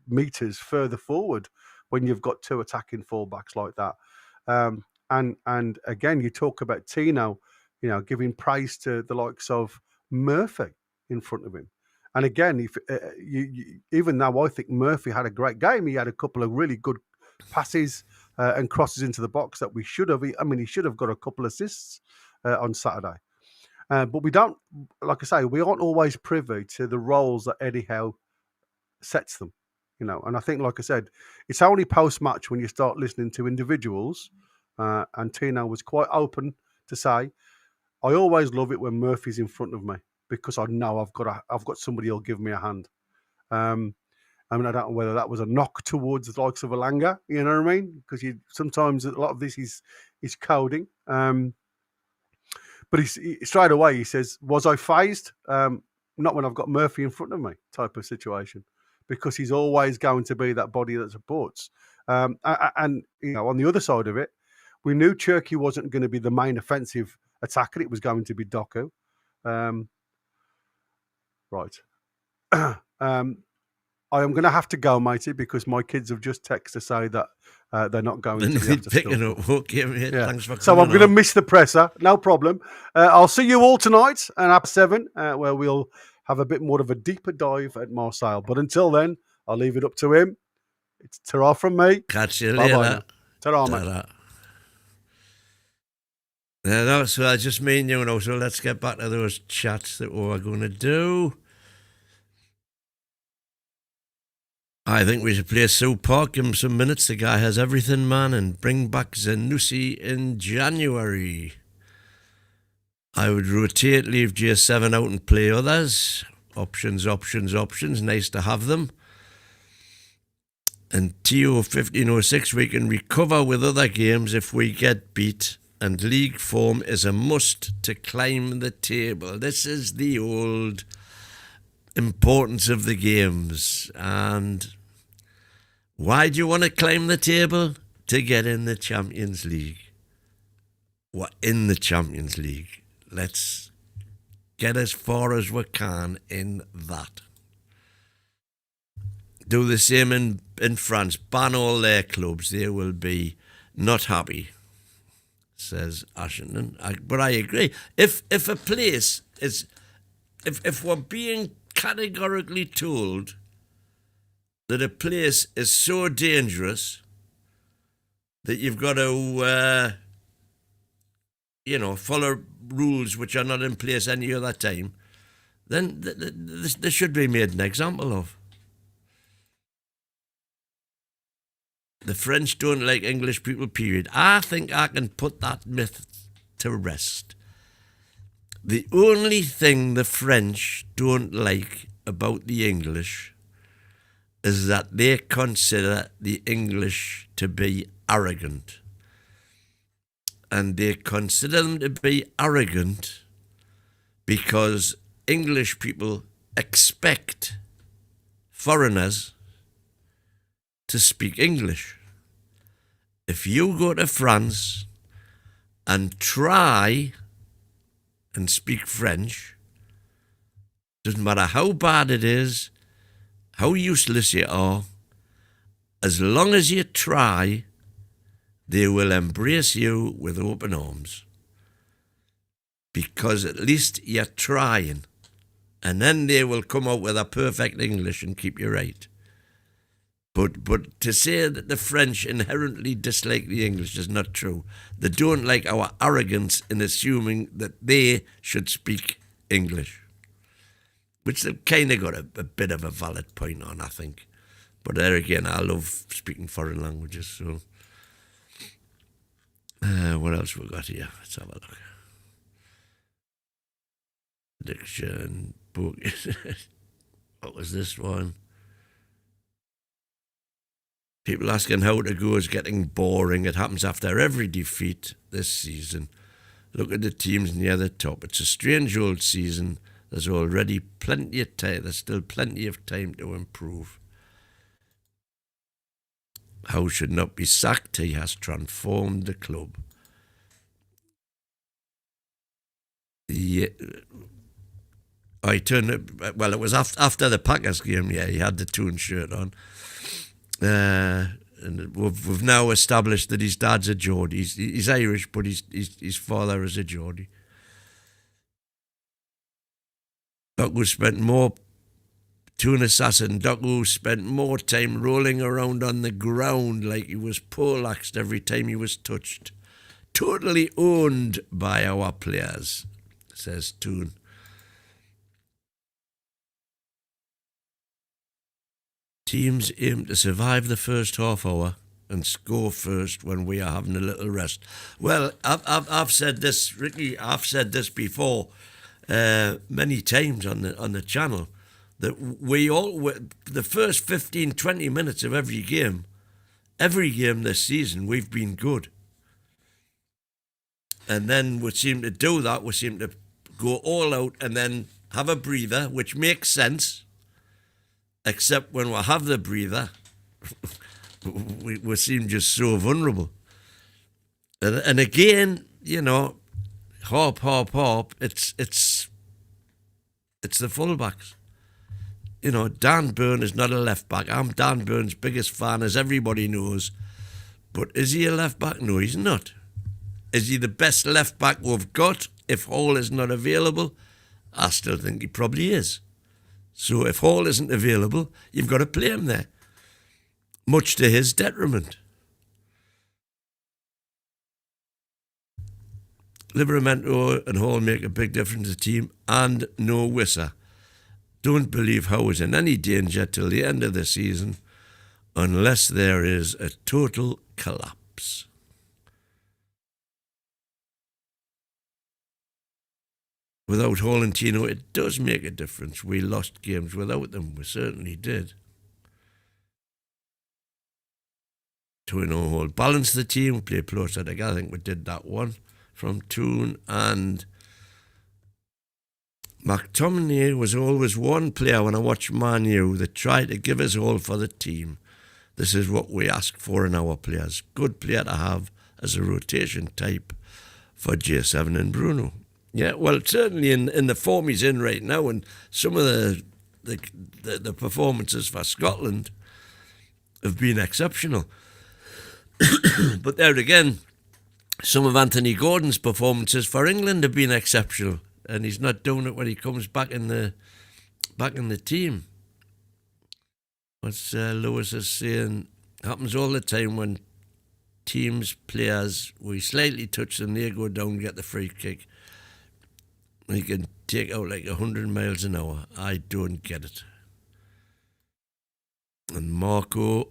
meters further forward when you've got two attacking fullbacks like that. And again, you talk about Tino, giving praise to the likes of Murphy in front of him. And again, if even though I think Murphy had a great game, he had a couple of really good passes and crosses into the box that we should have. I mean, he should have got a couple of assists on Saturday. But we don't, like I say, we aren't always privy to the roles that Eddie Howe sets them. And I think, like I said, it's only post-match when you start listening to individuals. And Tino was quite open to say, I always love it when Murphy's in front of me, because I know I've got somebody who'll give me a hand. I mean, I don't know whether that was a knock towards the likes of Alanga, you know what I mean? Because sometimes a lot of this is coding. But he straight away he says, "Was I phased? Not when I've got Murphy in front of me," type of situation, because he's always going to be that body that supports. And on the other side of it, we knew Cherky wasn't going to be the main offensive attacker; it was going to be Doku. Right. I am going to have to go, matey, because my kids have just texted to say that they're not going to the after picking school. up. Okay, mate. Yeah. Thanks for coming. So I'm going to miss the presser. No problem. I'll see you all tonight at 7, where we'll have a bit more of a deeper dive at Marseille. But until then, I'll leave it up to him. It's ta-ra from me. Catch you Bye-bye later. now. Ta-ra, mate. No, so I just mean so let's get back to those chats that we were going to do. I think we should play Sue Park, give him some minutes. The guy has everything, man, and bring back Zanussi in January. I would rotate, leave J7 out and play others. Options. Nice to have them. And TO 1506, we can recover with other games if we get beat. And league form is a must to climb the table. This is the old importance of the games. And why do you want to climb the table? To get in the Champions League. We're in the Champions League. Let's get as far as we can in that. Do the same in France. Ban all their clubs. They will be not happy, says Ashington. But I agree. If a place is... If we're being categorically told that a place is so dangerous that you've got to, follow rules which are not in place any other time, then this should be made an example of. The French don't like English people, period. I think I can put that myth to rest. The only thing the French don't like about the English is that they consider the English to be arrogant. And they consider them to be arrogant because English people expect foreigners to speak English. If you go to France and try and speak French, doesn't matter how bad it is, how useless you are, as long as you try, they will embrace you with open arms. Because at least you're trying. And then they will come out with a perfect English and keep you right. But to say that the French inherently dislike the English is not true. They don't like our arrogance in assuming that they should speak English. Which they've kind of got a bit of a valid point on, I think. But there again, I love speaking foreign languages, so... what else we got here? Let's have a look. Diction, book. What was this one? People asking how to go is getting boring. It happens after every defeat this season. look at the teams near the top. It's a strange old season. There's already plenty of time. There's still plenty of time to improve. Howe should not be sacked. He has transformed the club. Yeah. It was after the Packers game, yeah, he had the Toon shirt on. And we've now established that his dad's a Geordie. He's Irish, but his father is a Geordie. Doku spent more, Toon assassin, Doku spent more time rolling around on the ground like he was poleaxed every time he was touched. Totally owned by our players, says Toon. Teams aim to survive the first half hour and score first when we are having a little rest. Well, I've said this, Ricky. I've said this before many times on the channel that the first 15, 20 minutes of every game this season, we've been good. And then we seem to do that. We seem to go all out and then have a breather, which makes sense. Except when we have the breather, we seem just so vulnerable. And again, you know, hop, it's the fullbacks. You know, Dan Burn is not a left back. I'm Dan Burn's biggest fan, as everybody knows. But is he a left back? No, he's not. Is he the best left back we've got? If Hall is not available, I still think he probably is. So if Hall isn't available, you've got to play him there, much to his detriment. Livramento and Hall make a big difference to the team, and no Wissa. Don't believe Howe is in any danger till the end of the season unless there is a total collapse. Without Hall and Tino, it does make a difference. We lost games without them. We certainly did. Tino Hall balanced the team, play closer together. I think we did that one from Toon. And McTominay was always one player when I watched Man U that tried to give us all for the team. This is what we ask for in our players. Good player to have as a rotation type for J7 and Bruno. Yeah, well, certainly in the form he's in right now, and some of the performances for Scotland have been exceptional. But there again, some of Anthony Gordon's performances for England have been exceptional, and he's not doing it when he comes back in the team. What's Lewis is saying happens all the time when teams, players, we slightly touch them, they go down and get the free kick. He can take out like 100 miles an hour. I don't get it. And Marco,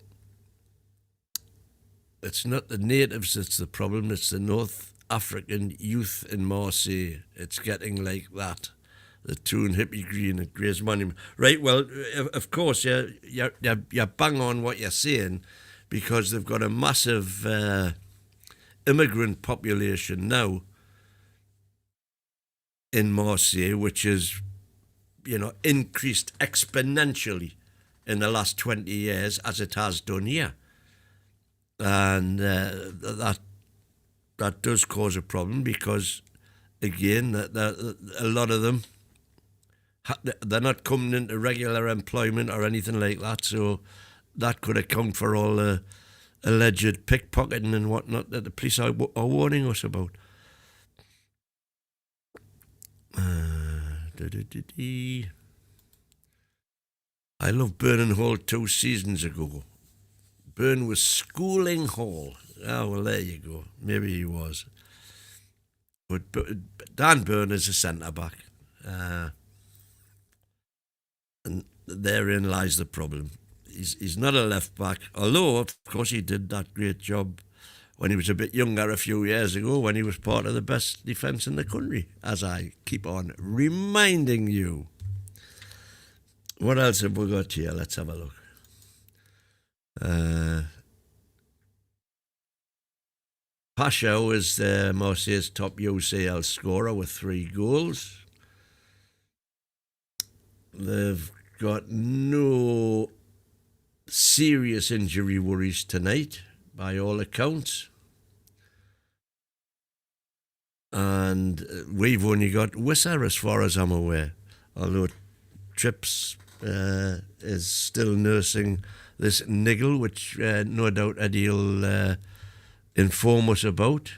it's not the natives that's the problem, it's the North African youth in Marseille. It's getting like that. The Toon Hippie Green at Grace Monument. Right, well, of course, you're bang on what you're saying, because they've got a massive immigrant population now in Marseille, which is, increased exponentially in the last 20 years as it has done here. And that does cause a problem because, again, a lot of them, they're not coming into regular employment or anything like that, so that could account for all the alleged pickpocketing and whatnot that the police are warning us about. I loved Burn and Hall 2 seasons ago. Burn was schooling Hall. Oh, well, there you go. Maybe he was. But Dan Burn is a centre-back. And therein lies the problem. He's not a left-back, although, of course, he did that great job when he was a bit younger a few years ago, when he was part of the best defence in the country, as I keep on reminding you. What else have we got here? Let's have a look. Howe is Marseille's top UCL scorer with 3 goals. They've got no serious injury worries tonight, by all accounts. And we've only got Wissa, as far as I'm aware, although Trips is still nursing this niggle, which no doubt Eddie'll inform us about.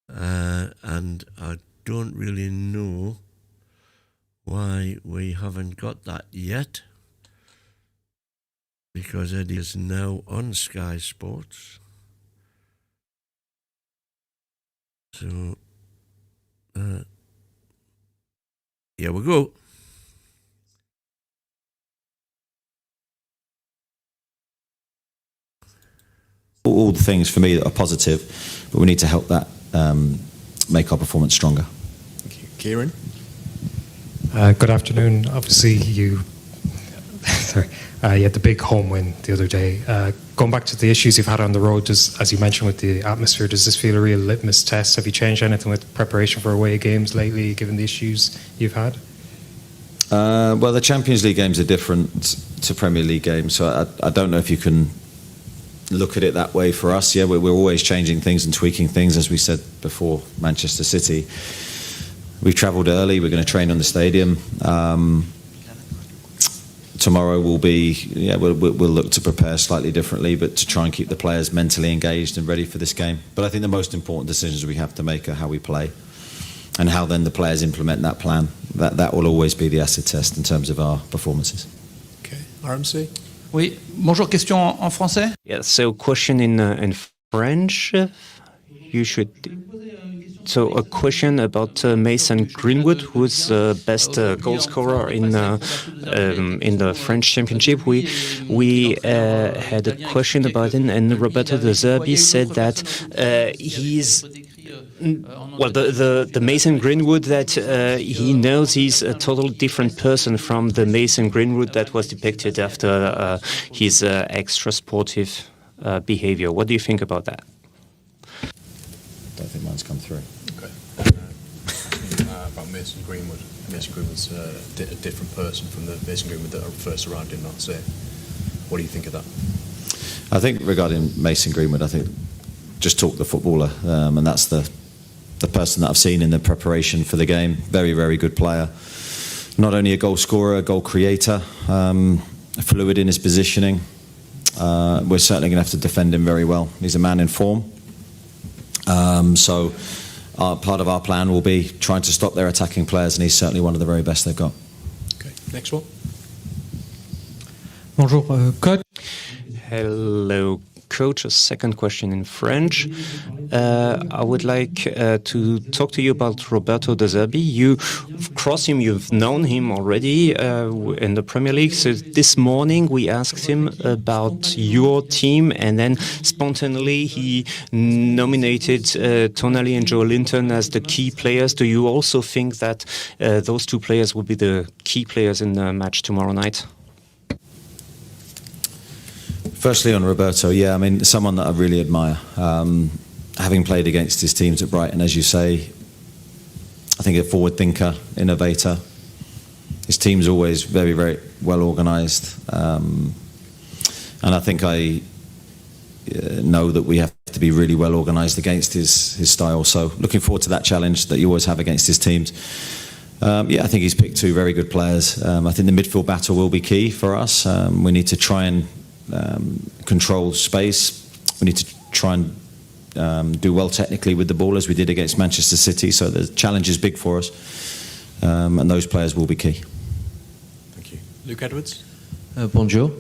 And I don't really know why we haven't got that yet, because Eddie is now on Sky Sports. So, here we go. All the things for me that are positive, but we need to help that make our performance stronger. Thank you. Kieran? Good afternoon. Obviously, you had the big home win the other day. Going back to the issues you've had on the road, as you mentioned with the atmosphere, does this feel a real litmus test? Have you changed anything with preparation for away games lately, given the issues you've had? Well, the Champions League games are different to Premier League games, so I don't know if you can look at it that way for us. Yeah, we're always changing things and tweaking things, as we said before Manchester City. We've travelled early, we're going to train on the stadium. Tomorrow we'll look to prepare slightly differently, but to try and keep the players mentally engaged and ready for this game. But I think the most important decisions we have to make are how we play and how then the players implement that plan. That will always be the acid test in terms of our performances. Okay, RMC? Oui, bonjour, question en français? Yeah, so question in French. You should... So a question about Mason Greenwood, who's the best goal scorer in the French Championship. We had a question about him, and Roberto De Zerbi said that he's... Well, the Mason Greenwood that he knows he's a totally different person from the Mason Greenwood that was depicted after his extra sportive behavior. What do you think about that? I don't think mine's come through. Okay. About Mason Greenwood. Mason Greenwood's a different person from the Mason Greenwood that first arrived in Marseille. What do you think of that? I think regarding Mason Greenwood, I think just talk the footballer, and that's the person that I've seen in the preparation for the game. Very, very good player. Not only a goal scorer, a goal creator, fluid in his positioning. We're certainly going to have to defend him very well. He's a man in form. So part of our plan will be trying to stop their attacking players, and he's certainly one of the very best they've got. Okay, next one. Bonjour, coach. Hello, coach. A second question in French. I would like to talk to you about Roberto De Zerbi. You've crossed him, you've known him already in the Premier League. So this morning we asked him about your team, and then spontaneously he nominated Tonali and Joe Linton as the key players. Do you also think that those two players will be the key players in the match tomorrow night? Firstly, on Roberto, yeah, I mean, someone that I really admire. Having played against his teams at Brighton, as you say, I think a forward thinker, innovator. His team's always very, very well organised. And I think I know that we have to be really well organised against his style. So looking forward to that challenge that you always have against his teams. Yeah, I think he's picked two very good players. I think the midfield battle will be key for us. We need to try and control space. We need to try and do well technically with the ball, as we did against Manchester City. So the challenge is big for us, and those players will be key. Thank you. Luke Edwards? Bonjour.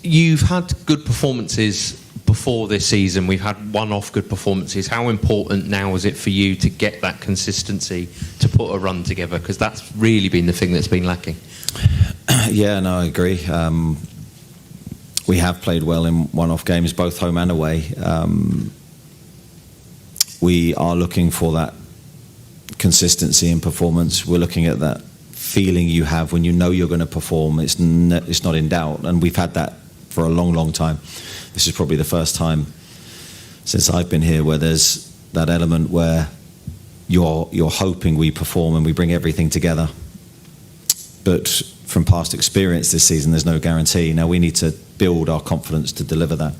You've had good performances before this season. We've had one-off good performances. How important now is it for you to get that consistency to put a run together? Because that's really been the thing that's been lacking. Yeah, no, I agree. We have played well in one-off games, both home and away. We are looking for that consistency in performance. We're looking at that feeling you have when you know you're going to perform. It's not in doubt, and we've had that for a long, long time. This is probably the first time since I've been here, where there's that element where you're hoping we perform and we bring everything together. But from past experience this season, there's no guarantee. Now we need to build our confidence to deliver that.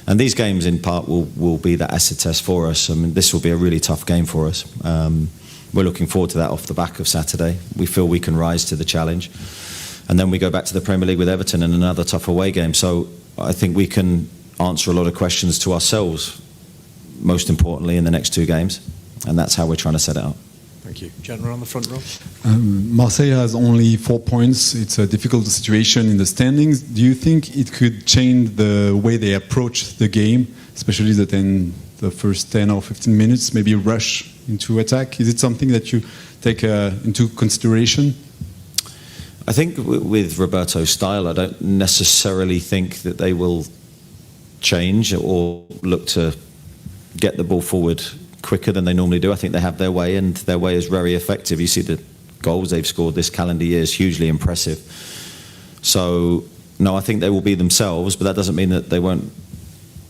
And these games, in part, will be that acid test for us. I mean, this will be a really tough game for us. We're looking forward to that off the back of Saturday. We feel we can rise to the challenge. And then we go back to the Premier League with Everton in another tough away game. So I think we can answer a lot of questions to ourselves, most importantly, in the next two games. And that's how we're trying to set it up. Thank you. Gentleman on the front row. Marseille has only 4 points. It's a difficult situation in the standings. Do you think it could change the way they approach the game, especially in the first 10 or 15 minutes, maybe rush into attack? Is it something that you take into consideration? I think with Roberto's style, I don't necessarily think that they will change or look to get the ball forward quicker than they normally do. I think they have their way, and their way is very effective. You see the goals they've scored this calendar year is hugely impressive. So, no, I think they will be themselves, but that doesn't mean that they won't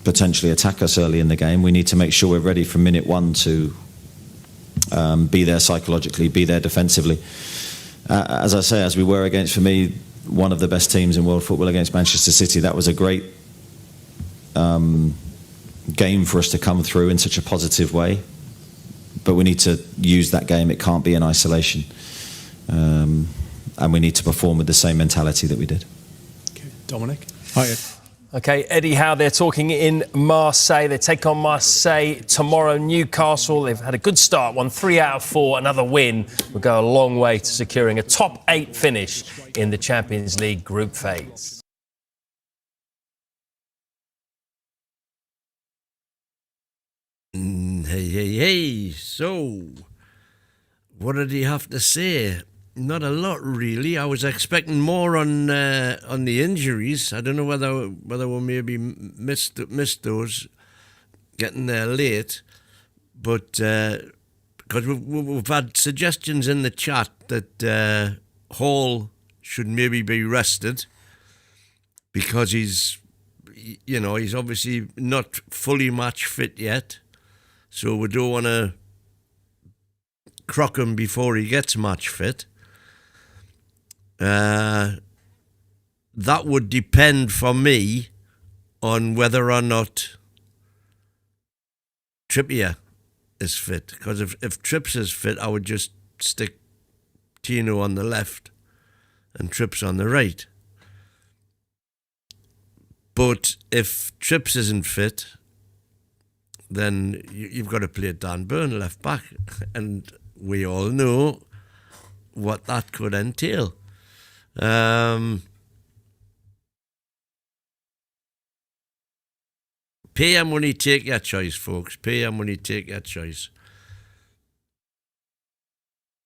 potentially attack us early in the game. We need to make sure we're ready from minute one to be there psychologically, be there defensively. As I say, as we were against, for me, one of the best teams in world football against Manchester City, that was a great game for us to come through in such a positive way, but we need to use that game. It can't be in isolation, and we need to perform with the same mentality that we did. Okay, Dominic. Hi. Okay, Eddie Howe, they're talking in Marseille. They take on Marseille tomorrow. Newcastle, they've had a good start, won 3 out of 4. Another win will go a long way to securing a top 8 finish in the Champions League group phase. Hey. So, what did he have to say? Not a lot, really. I was expecting more on the injuries. I don't know whether we maybe missed those, getting there late. But because we've had suggestions in the chat that Howe should maybe be rested because he's obviously not fully match fit yet. So we don't want to crock him before he gets match fit. That would depend for me on whether or not Trippier is fit. Because if Trips is fit, I would just stick Tino on the left and Trips on the right. But if Trips isn't fit, then you've got to play Dan Burn left back. And we all know what that could entail. Pay your money, take your choice, folks. Pay your money, take your choice.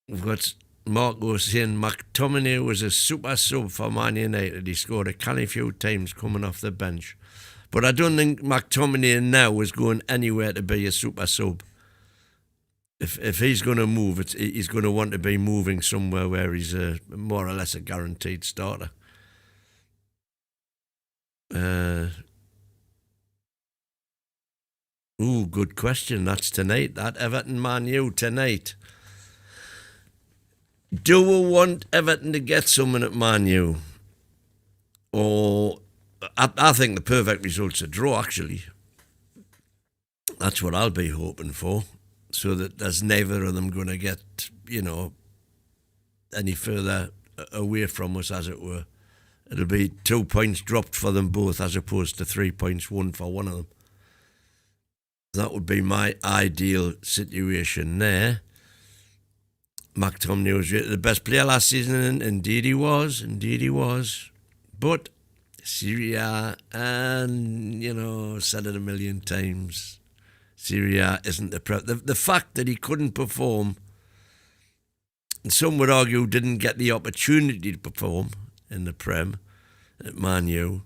We've got Marco saying McTominay was a super sub for Man United. He scored a canny few times coming off the bench. But I don't think McTominay now is going anywhere to be a super sub. If he's going to move, he's going to want to be moving somewhere where he's more or less a guaranteed starter. Good question. That's tonight. That Everton Man U tonight. Do we want Everton to get someone at Man U? Or I think the perfect result's a draw, actually. That's what I'll be hoping for. So that there's neither of them going to get, any further away from us, as it were. It'll be 2 points dropped for them both, as opposed to 3 points won for one of them. That would be my ideal situation there. McTominay was the best player last season, and indeed he was. But Serie A, and, said it a million times, Serie A isn't the fact that he couldn't perform, and some would argue didn't get the opportunity to perform in the Prem at Man U,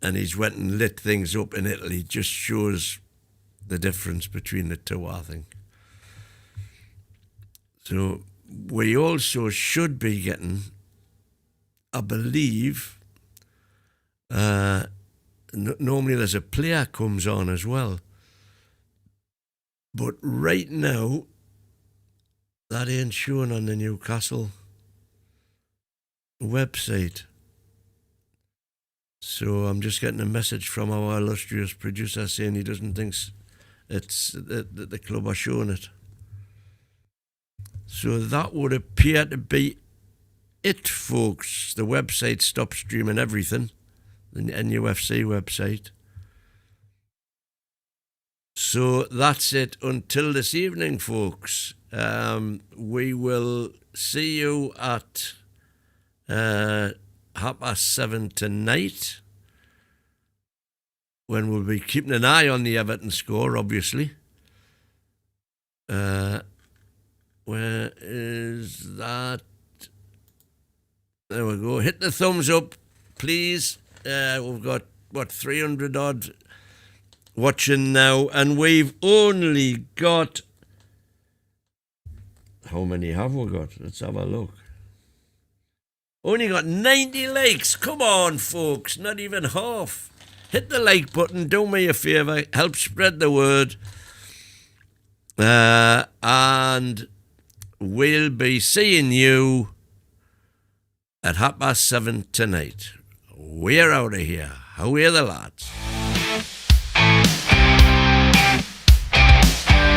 and he's went and lit things up in Italy, just shows the difference between the two, I think. So we also should be getting, I believe, normally there's a player comes on as well. But right now, that ain't shown on the Newcastle website. So I'm just getting a message from our illustrious producer saying he doesn't think it's that the club are showing it. So that would appear to be it, folks. The website stopped streaming everything, the NUFC website. So that's it until this evening, folks. We will see you at 7:30 tonight, when we'll be keeping an eye on the Everton score, obviously. Where is that? There we go. Hit the thumbs up, please. We've got, 300 odd watching now, and we've only got... How many have we got? Let's have a look. Only got 90 likes. Come on, folks. Not even half. Hit the like button. Do me a favour. Help spread the word. And we'll be seeing you at 7:30 tonight. We're out of here. How are the lads?